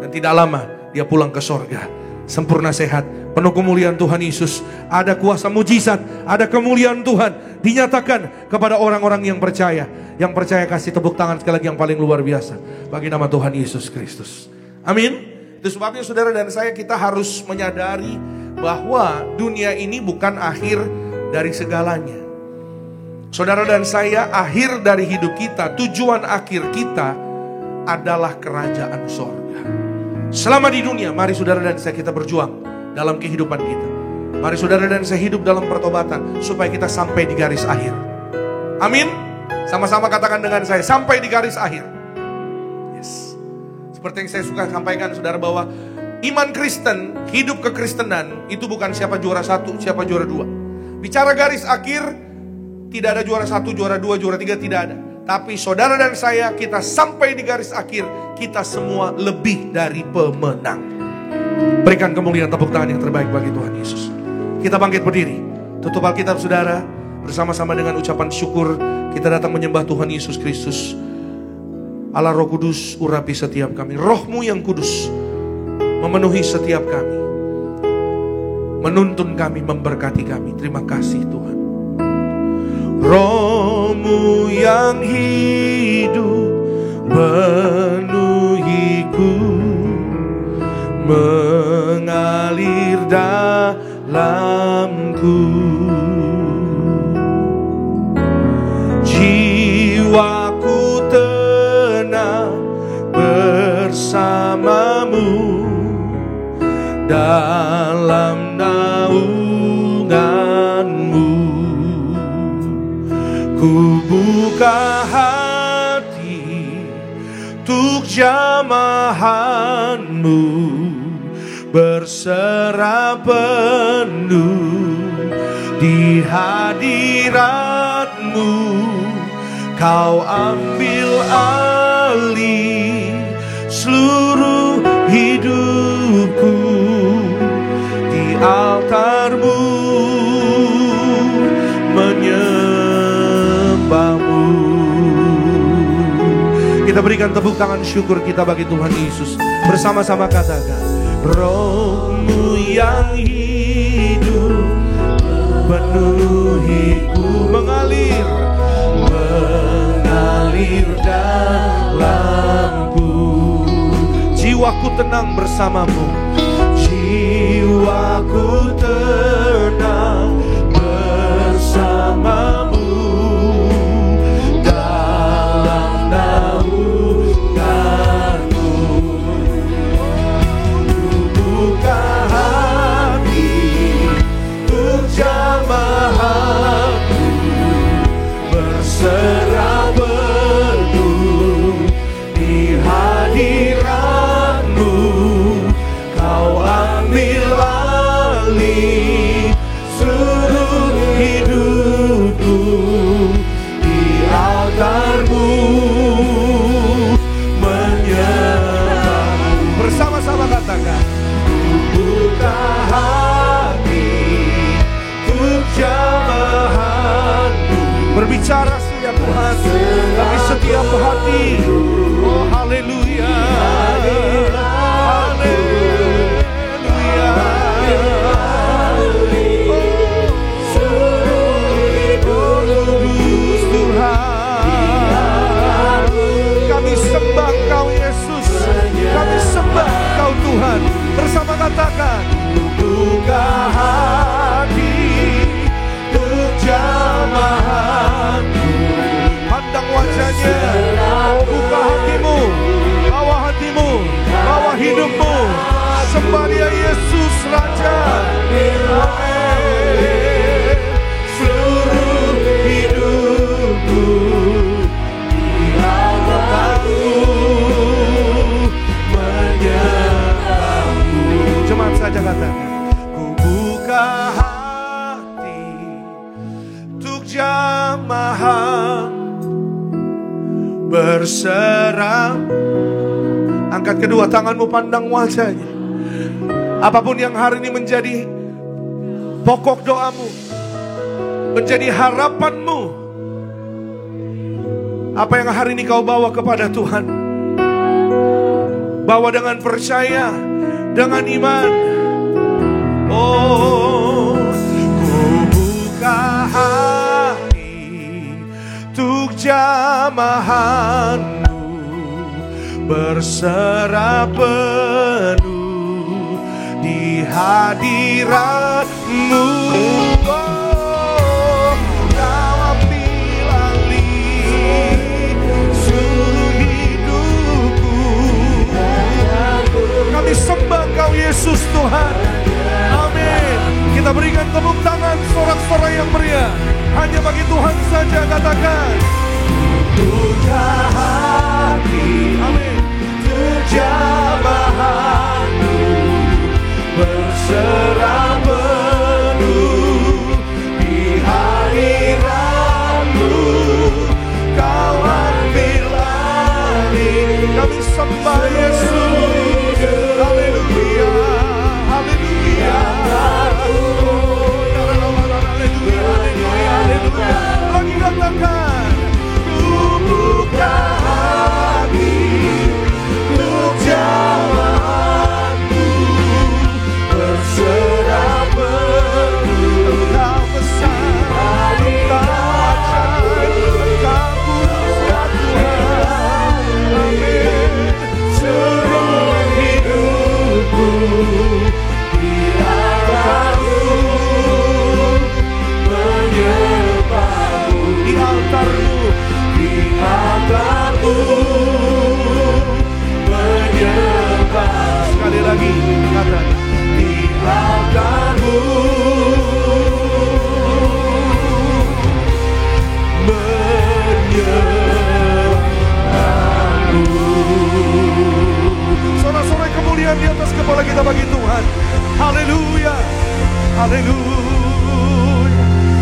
Speaker 5: Dan tidak lama dia pulang ke sorga. Sempurna sehat, penuh kemuliaan Tuhan Yesus. Ada kuasa mujizat, ada kemuliaan Tuhan dinyatakan kepada orang-orang yang percaya. Yang percaya kasih tepuk tangan sekali lagi yang paling luar biasa bagi nama Tuhan Yesus Kristus. Amin. Itu sebabnya saudara dan saya, kita harus menyadari bahwa dunia ini bukan akhir dari segalanya. Saudara dan saya, akhir dari hidup kita, tujuan akhir kita adalah kerajaan sorga. Selama di dunia, mari saudara dan saya kita berjuang dalam kehidupan kita. Mari saudara dan saya hidup dalam pertobatan supaya kita sampai di garis akhir. Amin. Sama-sama katakan dengan saya, sampai di garis akhir. Yes. Seperti yang saya suka sampaikan saudara, bahwa iman Kristen, hidup kekristenan itu bukan siapa juara satu, siapa juara dua. Bicara garis akhir, tidak ada juara satu, juara dua, juara tiga, tidak ada. Tapi saudara dan saya, kita sampai di garis akhir, kita semua lebih dari pemenang. Berikan kemuliaan tepuk tangan yang terbaik bagi Tuhan Yesus. Kita bangkit berdiri, tutup Alkitab saudara, bersama-sama dengan ucapan syukur. Kita datang menyembah Tuhan Yesus Kristus. Allah Roh Kudus, urapi setiap kami. Roh-Mu yang kudus memenuhi setiap kami, menuntun kami, memberkati kami. Terima kasih Tuhan. Roh-Mu yang hidup penuhiku. mengalir dalamku. Jiwaku tenang bersamamu dalam naunganmu. Ku buka hati untuk jamahanmu, berserah penuh di hadiratmu. Kau ambil alih seluruh hidupku di altarmu, menyembahmu. Kita berikan tepuk tangan syukur kita bagi Tuhan Yesus. Bersama-sama katakan, Roh-Mu yang hidup penuhiku, mengalir dalamku. Jiwaku tenang bersamamu, jiwaku tenang bersamamu dalam naunganmu. Ku buka hati untuk jamahanmu, berserah penuh di hadiratmu. Kau ambil alih seluruh hidupku di altarmu, menyembahmu. Bersama-sama katakan, buka hati untuk jamahanmu. Berbicara setiap Tuhan, tapi setiap hati. Oh haleluya, haleluya. Kudus Tuhan, kami sembah Engkau Yesus, kami sembah Engkau Tuhan. Bersama katakan, buka hati untuk jamahanmu. Pandang wajahnya, oh buka hatimu, bawa hatimu, bawa hidupmu. Sembah Dia Yesus Raja. Amin. Seluruh hidupku di altarmu, menyembahmu. Jemaat saja katakan, ku buka hati untuk jamahan, berserah. Angkat kedua tanganmu, pandang wajahnya. Apapun yang hari ini menjadi pokok doamu, menjadi harapanmu, apa yang hari ini kau bawa kepada Tuhan, bawa dengan percaya, dengan iman. Oh, ku buka hati untuk jamahanmu, berserah penuh di hadiratmu. Oh, kau ambil alih seluruh hidupku. Kami sembah Kau Yesus Tuhan. Amin. Kita berikan tepuk tangan, sorak-sorai yang meriah hanya bagi Tuhan saja. Katakan, buka hati, amin, jamahanmu, berserah penuh di hadiratmu. Kau ambil alih. Kami sembah Yesus. Haleluya, haleluya, haleluya, haleluya, haleluya. Lagi katakan, ku buka hati untuk jamahanmu, berserah kesehatan di tanganmu. Sorak-sorai kemuliaan di atas kepala kita bagi Tuhan. Haleluya, haleluya.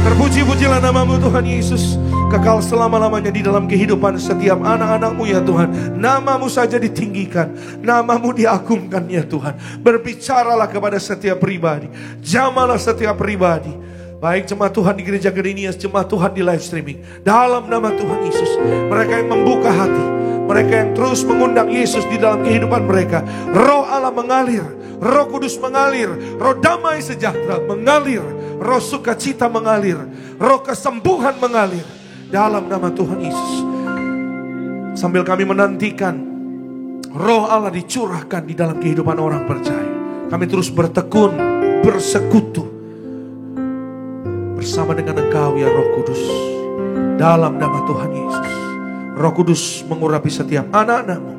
Speaker 5: Terpuji-pujilah namamu Tuhan Yesus, kekal selama-lamanya di dalam kehidupan setiap anak-anakmu ya Tuhan. Namamu saja ditinggikan, namamu diagungkan ya Tuhan. Berbicaralah kepada setiap pribadi, jamahlah setiap pribadi, baik jemaat Tuhan di gereja Gerinias, jemaat Tuhan di live streaming. Dalam nama Tuhan Yesus, mereka yang membuka hati, mereka yang terus mengundang Yesus di dalam kehidupan mereka, Roh Allah mengalir, Roh Kudus mengalir, Roh damai sejahtera mengalir, Roh sukacita mengalir, Roh kesembuhan mengalir. Dalam nama Tuhan Yesus, sambil kami menantikan Roh Allah dicurahkan di dalam kehidupan orang percaya, kami terus bertekun, bersekutu bersama dengan Engkau ya Roh Kudus. Dalam nama Tuhan Yesus, Roh Kudus mengurapi setiap anak-anak-Mu,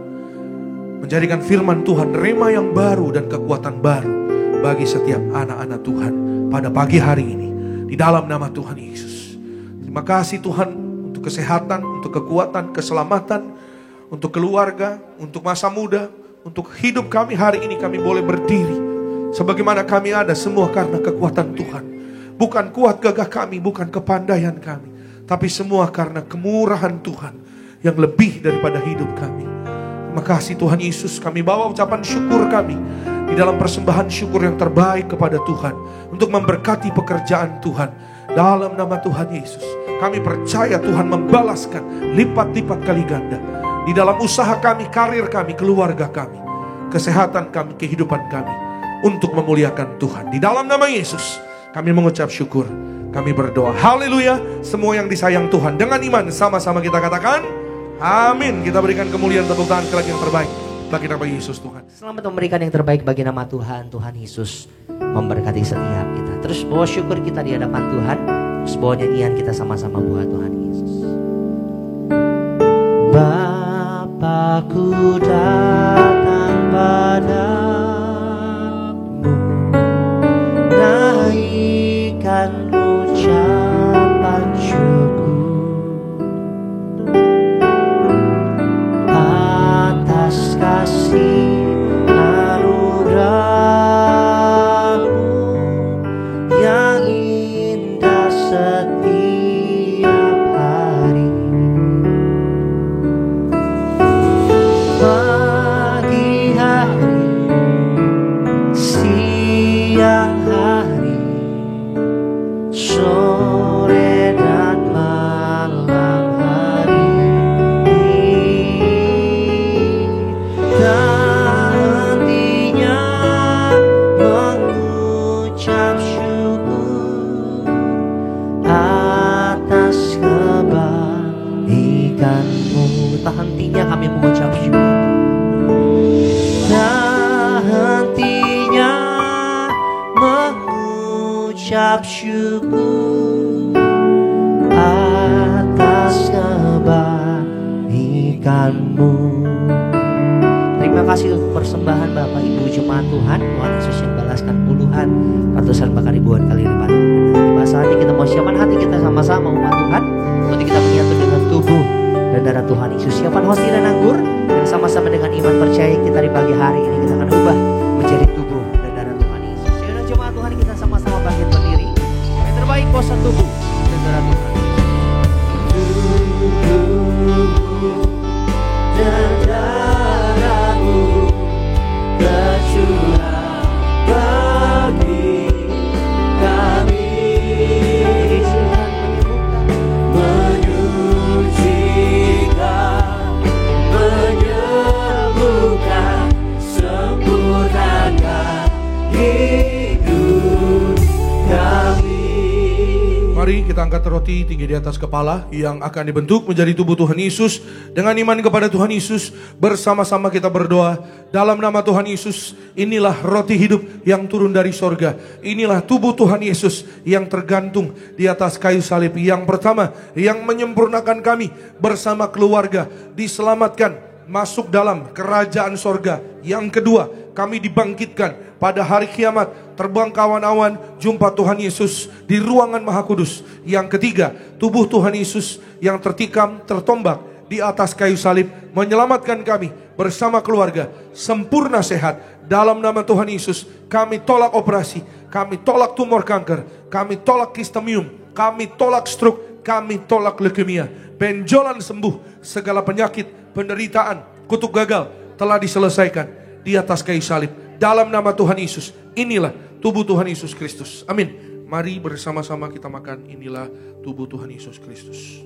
Speaker 5: menjadikan firman Tuhan rema yang baru dan kekuatan baru bagi setiap anak-anak Tuhan pada pagi hari ini. Di dalam nama Tuhan Yesus. Terima kasih Tuhan untuk kesehatan, untuk kekuatan, keselamatan, untuk keluarga, untuk masa muda, untuk hidup kami hari ini. Kami boleh berdiri sebagaimana kami ada, semua karena kekuatan Tuhan. Bukan kuat gagah kami, bukan kepandaian kami, tapi semua karena kemurahan Tuhan yang lebih daripada hidup kami. Terima kasih Tuhan Yesus, kami bawa ucapan syukur kami di dalam persembahan syukur yang terbaik kepada Tuhan, untuk memberkati pekerjaan Tuhan. Dalam nama Tuhan Yesus, kami percaya Tuhan membalaskan lipat-lipat kali ganda di dalam usaha kami, karir kami, keluarga kami, kesehatan kami, kehidupan kami, untuk memuliakan Tuhan. Di dalam nama Yesus kami mengucap syukur, kami berdoa. Haleluya. Semua yang disayang Tuhan dengan iman sama-sama kita katakan amin. Kita berikan kemuliaan, tepuk tangan sekali lagi yang terbaik bagi nama Yesus Tuhan.
Speaker 1: Selamat memberikan yang terbaik bagi nama Tuhan. Tuhan Yesus memberkati setiap kita. Terus bawa syukur kita di hadapan Tuhan. Terus bawa nyanyian kita sama-sama buat Tuhan Yesus. Bapakku datang padamu, naikkan ucapan syukur atas kasih anugerah-Mu yang indah setiap hari. Pagi hari, siang hari, sore dan malam hari, tak hentinya mengucap syukur atas kebaikan-Mu. Tak hentinya kami mengucap syukur, tak hentinya mengucap syukur atas kebaikan-Mu. Terima kasih untuk persembahan Bapak Ibu Jemaat Tuhan. Tuhan Yesus yang balaskan puluhan, ratusan bahkan ribuan kali lipat. Tiba saatnya kita mau siapkan hati kita sama-sama umat Tuhan, untuk kita menyatu dengan tubuh dan darah Tuhan Yesus. Siapkan roti dan anggur, dan sama-sama dengan iman percaya kita di pagi hari ini kita akan ubah menjadi tubuh dan darah Tuhan Yesus. Yaudah jemaat Tuhan, kita sama-sama bangkit berdiri. Yang terbaik kuasa tubuh dan darah Tuhan Yesus. Dan darah-Mu tercurah bagi kami, menyucikan, menyembuhkan, sempurnakan hidup kami.
Speaker 5: Mari kita angkat roti tinggi di atas kepala yang akan dibentuk menjadi tubuh Tuhan Yesus. Dengan iman kepada Tuhan Yesus, bersama-sama kita berdoa dalam nama Tuhan Yesus. Inilah roti hidup yang turun dari sorga. Inilah tubuh Tuhan Yesus yang tergantung di atas kayu salib. Yang pertama, yang menyempurnakan kami bersama keluarga diselamatkan masuk dalam kerajaan sorga. Yang kedua, kami dibangkitkan pada hari kiamat, terbang kawan-awan, jumpa Tuhan Yesus di ruangan Maha Kudus. Yang ketiga, tubuh Tuhan Yesus yang tertikam, tertombak di atas kayu salib, menyelamatkan kami bersama keluarga, sempurna sehat. Dalam nama Tuhan Yesus, kami tolak operasi, kami tolak tumor kanker, kami tolak kistemium, kami tolak stroke, kami tolak leukemia. Benjolan sembuh, segala penyakit, penderitaan, kutuk gagal telah diselesaikan di atas kayu salib. Dalam nama Tuhan Yesus, inilah tubuh Tuhan Yesus Kristus. Amin. Mari bersama-sama kita makan, inilah tubuh Tuhan Yesus Kristus.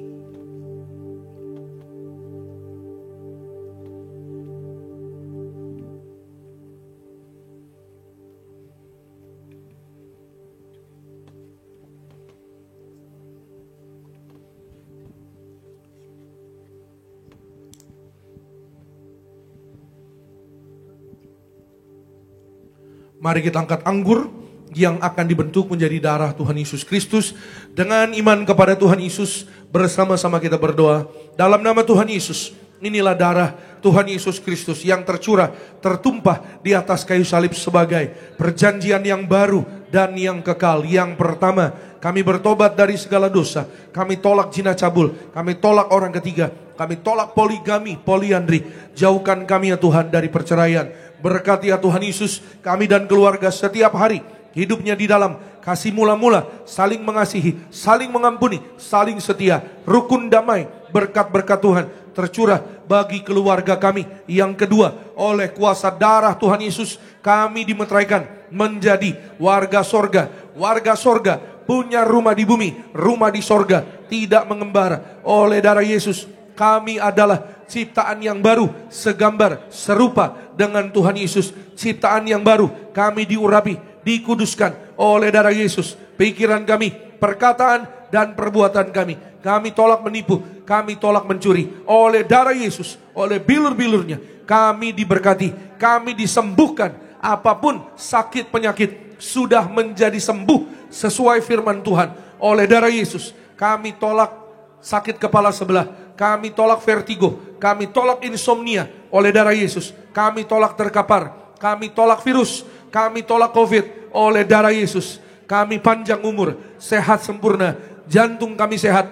Speaker 5: Mari kita angkat anggur yang akan dibentuk menjadi darah Tuhan Yesus Kristus. Dengan iman kepada Tuhan Yesus, bersama-sama kita berdoa. Dalam nama Tuhan Yesus, inilah darah Tuhan Yesus Kristus yang tercurah, tertumpah di atas kayu salib sebagai perjanjian yang baru dan yang kekal. Yang pertama, kami bertobat dari segala dosa. Kami tolak zina cabul, kami tolak orang ketiga, kami tolak poligami, poliandri. Jauhkan kami ya Tuhan dari perceraian. Berkati ya Tuhan Yesus kami dan keluarga setiap hari, hidupnya di dalam kasih mula-mula, saling mengasihi, saling mengampuni, saling setia, rukun damai. Berkat-berkat Tuhan tercurah bagi keluarga kami. Yang kedua, oleh kuasa darah Tuhan Yesus kami dimeteraikan menjadi warga sorga. Warga sorga punya rumah di bumi, rumah di sorga, tidak mengembara. Oleh darah Yesus kami adalah ciptaan yang baru, segambar, serupa dengan Tuhan Yesus. Ciptaan yang baru, kami diurapi, dikuduskan oleh darah Yesus. Pikiran kami, perkataan dan perbuatan kami, kami tolak menipu, kami tolak mencuri. Oleh darah Yesus, oleh bilur-bilurnya, kami diberkati, kami disembuhkan. Apapun sakit penyakit sudah menjadi sembuh sesuai firman Tuhan. Oleh darah Yesus, kami tolak sakit kepala sebelah, kami tolak vertigo, kami tolak insomnia. Oleh darah Yesus, kami tolak terkapar, kami tolak virus, kami tolak COVID. Oleh darah Yesus, kami panjang umur, sehat sempurna, jantung kami sehat,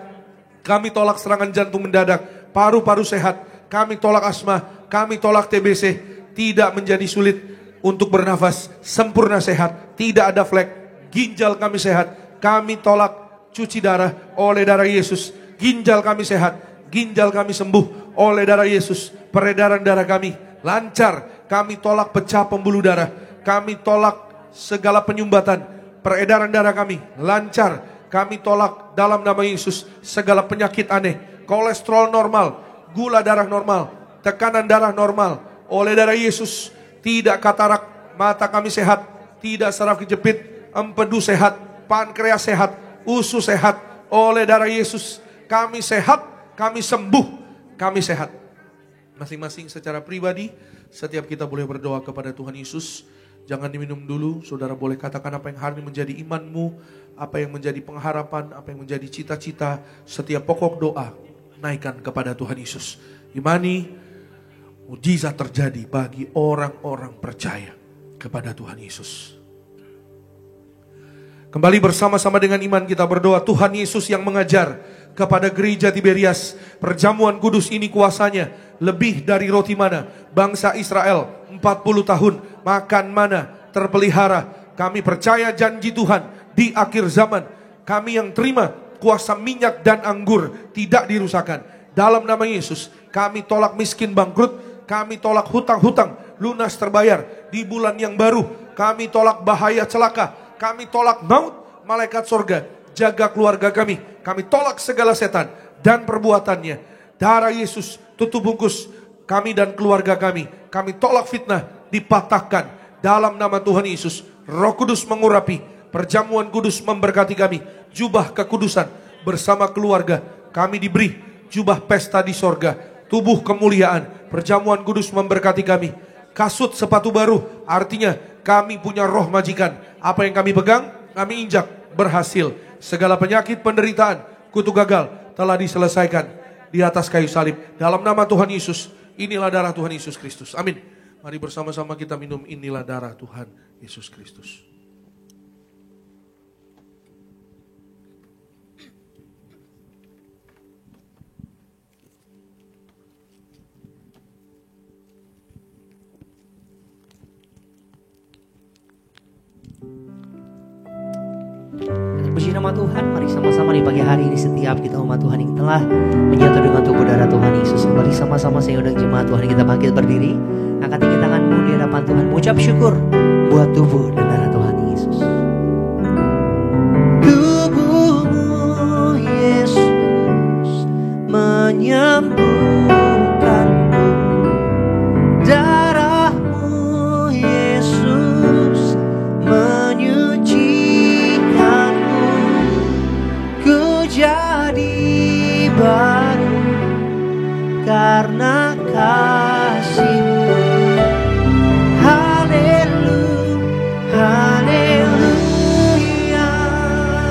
Speaker 5: kami tolak serangan jantung mendadak, paru-paru sehat, kami tolak asma, kami tolak TBC, tidak menjadi sulit untuk bernafas, sempurna sehat, tidak ada flek. Ginjal kami sehat, kami tolak cuci darah oleh darah Yesus. Ginjal kami sehat, ginjal kami sembuh oleh darah Yesus. Peredaran darah kami lancar, kami tolak pecah pembuluh darah, kami tolak segala penyumbatan. Peredaran darah kami lancar, kami tolak dalam nama Yesus segala penyakit aneh. Kolesterol normal, gula darah normal, tekanan darah normal. Oleh darah Yesus, tidak katarak, mata kami sehat, tidak saraf kejepit, empedu sehat, pankreas sehat, usus sehat. Oleh darah Yesus kami sehat, kami sembuh, kami sehat. Masing-masing secara pribadi, setiap kita boleh berdoa kepada Tuhan Yesus. Jangan diminum dulu, saudara boleh katakan apa yang hari ini menjadi imanmu, apa yang menjadi pengharapan, apa yang menjadi cita-cita. Setiap pokok doa, naikkan kepada Tuhan Yesus. Imani, mujizat terjadi bagi orang-orang percaya kepada Tuhan Yesus. Kembali bersama-sama dengan iman kita berdoa. Tuhan Yesus yang mengajar kepada gereja Tiberias, perjamuan kudus ini kuasanya lebih dari roti mana. Bangsa Israel 40 tahun makan mana, terpelihara. Kami percaya janji Tuhan di akhir zaman. Kami yang terima kuasa minyak dan anggur tidak dirusakkan. Dalam nama Yesus kami tolak miskin bangkrut, kami tolak hutang-hutang lunas terbayar di bulan yang baru. Kami tolak bahaya celaka, kami tolak maut. Malaikat sorga jaga keluarga kami. Kami tolak segala setan dan perbuatannya. Darah Yesus tutup bungkus kami dan keluarga kami. Kami tolak fitnah, dipatahkan dalam nama Tuhan Yesus. Roh Kudus mengurapi, perjamuan kudus memberkati kami. Jubah kekudusan bersama keluarga kami diberi jubah pesta di sorga. Tubuh kemuliaan, perjamuan kudus memberkati kami. Kasut sepatu baru, artinya kami punya roh majikan. Apa yang kami pegang, kami injak, berhasil. Segala penyakit, penderitaan, kutuk gagal telah diselesaikan di atas kayu salib. Dalam nama Tuhan Yesus, inilah darah Tuhan Yesus Kristus. Amin. Mari bersama-sama kita minum, inilah darah Tuhan Yesus Kristus.
Speaker 1: Puji nama Tuhan, mari sama-sama di pagi hari ini setiap kita umat Tuhan yang telah menyatu dengan tubuh darah Tuhan Yesus. Kembali sama-sama saya undang jemaat Tuhan kita bangkit berdiri. Angkat tinggi tanganmu di hadapan Tuhan, mengucap syukur buat tubuh dan darah Tuhan Yesus. Tubuhmu Yesus menyembuhkanku, darahmu Yesus menyucikanku. Ku jadi baru karena kasih-Mu. Haleluya.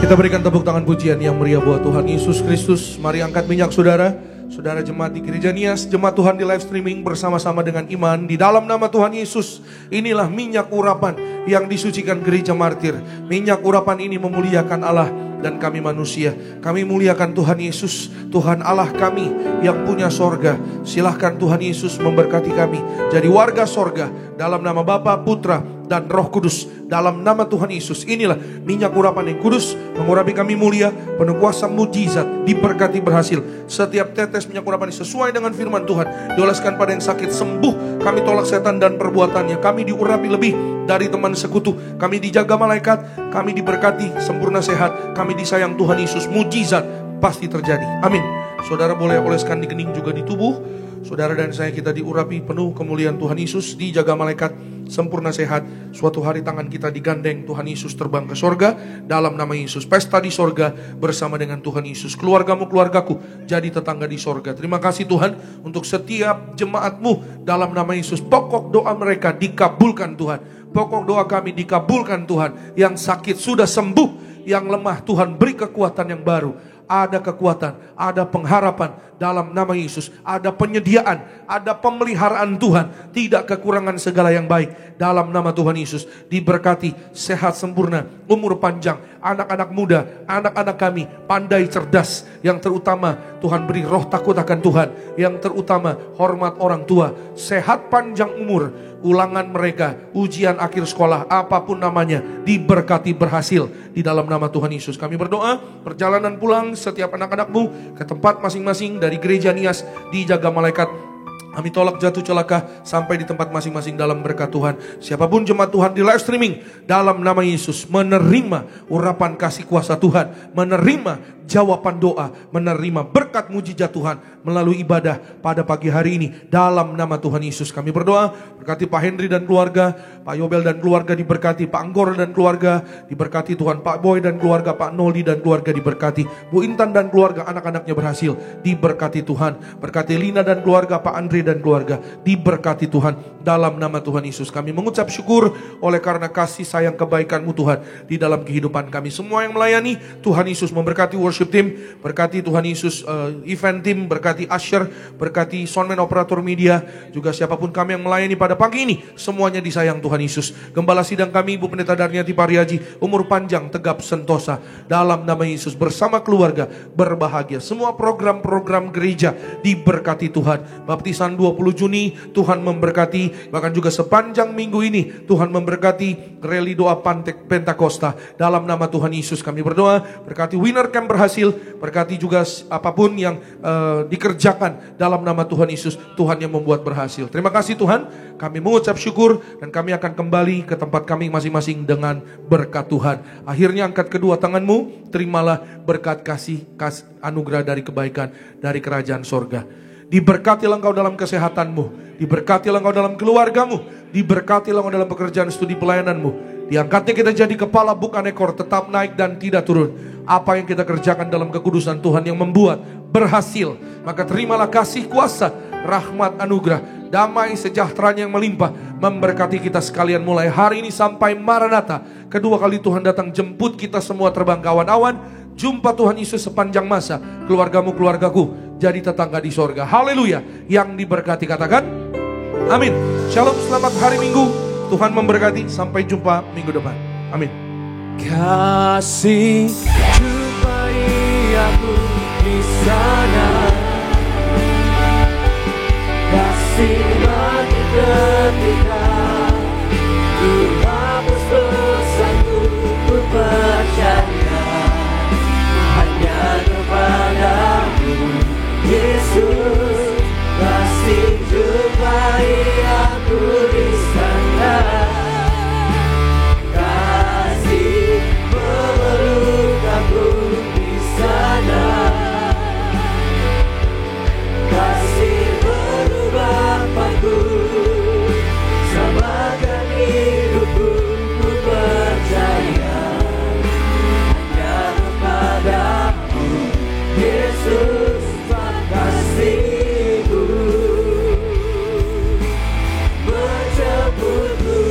Speaker 5: Kita berikan tepuk tangan pujian yang meriah buat Tuhan Yesus Kristus. Mari angkat minyak saudara. Saudara jemaat di Gereja Nias, jemaat Tuhan di live streaming bersama-sama dengan iman di dalam nama Tuhan Yesus. Inilah minyak urapan yang disucikan gereja martir. Minyak urapan ini memuliakan Allah dan kami manusia. Kami muliakan Tuhan Yesus, Tuhan Allah kami yang punya sorga. Silahkan Tuhan Yesus memberkati kami jadi warga sorga dalam nama Bapa, Putra, dan Roh Kudus. Dalam nama Tuhan Yesus, inilah minyak urapan yang kudus, mengurapi kami mulia, penuh kuasa mujizat, diberkati berhasil. Setiap tetes minyak urapan ini sesuai dengan firman Tuhan, dioleskan pada yang sakit sembuh. Kami tolak setan dan perbuatannya. Kami diurapi lebih dari teman sekutu. Kami dijaga malaikat, kami diberkati, sempurna sehat. Kami disayang Tuhan Yesus, mujizat pasti terjadi. Amin. Saudara boleh oleskan di kening juga di tubuh. Saudara dan saya kita diurapi penuh kemuliaan Tuhan Yesus, dijaga malaikat, sempurna sehat. Suatu hari tangan kita digandeng, Tuhan Yesus terbang ke sorga dalam nama Yesus. Pesta di sorga bersama dengan Tuhan Yesus. Keluargamu, keluargaku jadi tetangga di sorga. Terima kasih Tuhan untuk setiap jemaatmu dalam nama Yesus. Pokok doa mereka dikabulkan Tuhan. Pokok doa kami dikabulkan Tuhan. Yang sakit sudah sembuh, yang lemah Tuhan beri kekuatan yang baru. Ada kekuatan, ada pengharapan dalam nama Yesus. Ada penyediaan, ada pemeliharaan Tuhan. Tidak kekurangan segala yang baik dalam nama Tuhan Yesus. Diberkati, sehat sempurna, umur panjang, anak-anak muda, anak-anak kami pandai cerdas. Yang terutama Tuhan beri roh takut akan Tuhan. Yang terutama hormat orang tua, sehat panjang umur. Ulangan mereka, ujian akhir sekolah, apapun namanya, diberkati berhasil di dalam nama Tuhan Yesus. Kami berdoa, perjalanan pulang setiap anak-anakmu ke tempat masing-masing dari Gereja Nias dijaga malaikat. Kami tolak jatuh celaka sampai di tempat masing-masing dalam berkat Tuhan. Siapapun jemaat Tuhan di live streaming dalam nama Yesus menerima urapan kasih kuasa Tuhan, menerima jawaban doa, menerima berkat mujizat Tuhan melalui ibadah pada pagi hari ini dalam nama Tuhan Yesus. Kami berdoa, berkati Pak Henry dan keluarga, Pak Yobel dan keluarga diberkati, Pak Anggor dan keluarga diberkati Tuhan, Pak Boy dan keluarga, Pak Noldi dan keluarga diberkati, Bu Intan dan keluarga, anak-anaknya berhasil diberkati Tuhan. Berkati Lina dan keluarga, Pak Andre dan keluarga diberkati Tuhan dalam nama Tuhan Yesus. Kami mengucap syukur oleh karena kasih sayang kebaikan-Mu Tuhan di dalam kehidupan kami semua yang melayani. Tuhan Yesus memberkati worship team, berkati Tuhan Yesus event team, berkati usher, berkati soundman, operator media, juga siapapun kami yang melayani pada pagi ini, semuanya disayang Tuhan Yesus. Gembala sidang kami Ibu Pendeta Darniati Pariaji, umur panjang, tegap sentosa dalam nama Yesus, bersama keluarga berbahagia. Semua program-program gereja diberkati Tuhan. Baptisan 20 Juni Tuhan memberkati, bahkan juga sepanjang minggu ini Tuhan memberkati rally doa Pentakosta dalam nama Tuhan Yesus. Kami berdoa, berkati winner camp berhasil, berkati juga apapun yang dikerjakan dalam nama Tuhan Yesus, Tuhan yang membuat berhasil. Terima kasih Tuhan, kami mengucap syukur dan kami akan kembali ke tempat kami masing-masing dengan berkat Tuhan. Akhirnya angkat kedua tanganmu, terimalah berkat kasih anugerah dari kebaikan dari kerajaan sorga. Diberkatilah engkau dalam kesehatanmu, diberkatilah engkau dalam keluargamu, diberkatilah engkau dalam pekerjaan studi pelayananmu. Diangkatnya kita jadi kepala bukan ekor, tetap naik dan tidak turun. Apa yang kita kerjakan dalam kekudusan Tuhan yang membuat berhasil, maka terimalah kasih kuasa, rahmat, anugerah, damai sejahteranya yang melimpah memberkati kita sekalian mulai hari ini sampai Maranatha. Kedua kali Tuhan datang jemput kita semua terbang ke awan-awan. Jumpa Tuhan Yesus sepanjang masa. Keluargamu, keluargaku jadi tetangga di sorga. Haleluya. Yang diberkati katakan Amin. Shalom, selamat hari Minggu. Tuhan memberkati. Sampai jumpa minggu depan. Amin.
Speaker 2: Kasih jumpai aku di sana, kasih makin ketika ku hapus dosaku, ku percaya hanya kepadamu Yesus. Kasih jumpai aku di sana, kasih memeluk aku di sana, kasih merubah aku, samakan hidupku, ku percaya hanya kepadamu Yesus. Kasihku menjemputku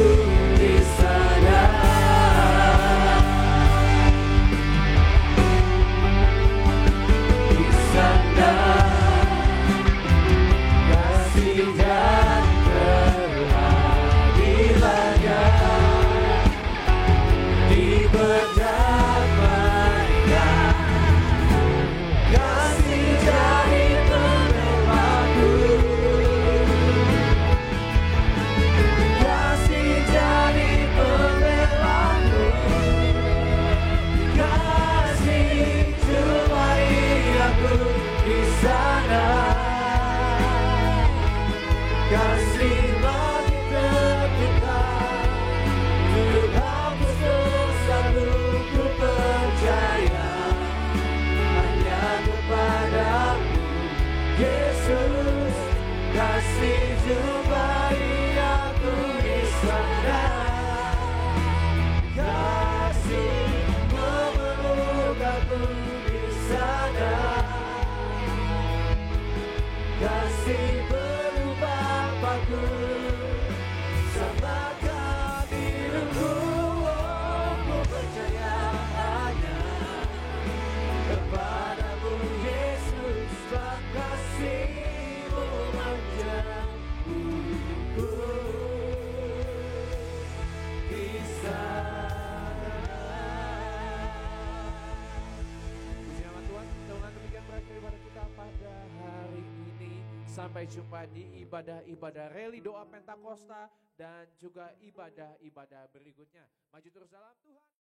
Speaker 2: di sana, di sana kasih dan keadilannya diperdamaikan, kasih jadi pembelaku, kasih jadi pembelaku, kasih jumpai aku di sana, kasih makin dekat, untuk hapus dosaku, ku percaya hanya kepadamu Yesus. Kasih jumpai aku di sana, kasih memeluk aku di sana, kasih berubah aku, samakan hidupku, ku percaya hanya kepadamu Yesus. Kasih-Mu menjemputku di sana.
Speaker 3: Puji nama Tuhan, dengan demikian berakhir ibadah kita pada hari ini. Sampai jumpa di ibadah-ibadah reli doa Pentakosta dan juga ibadah-ibadah berikutnya. Maju terus dalam Tuhan.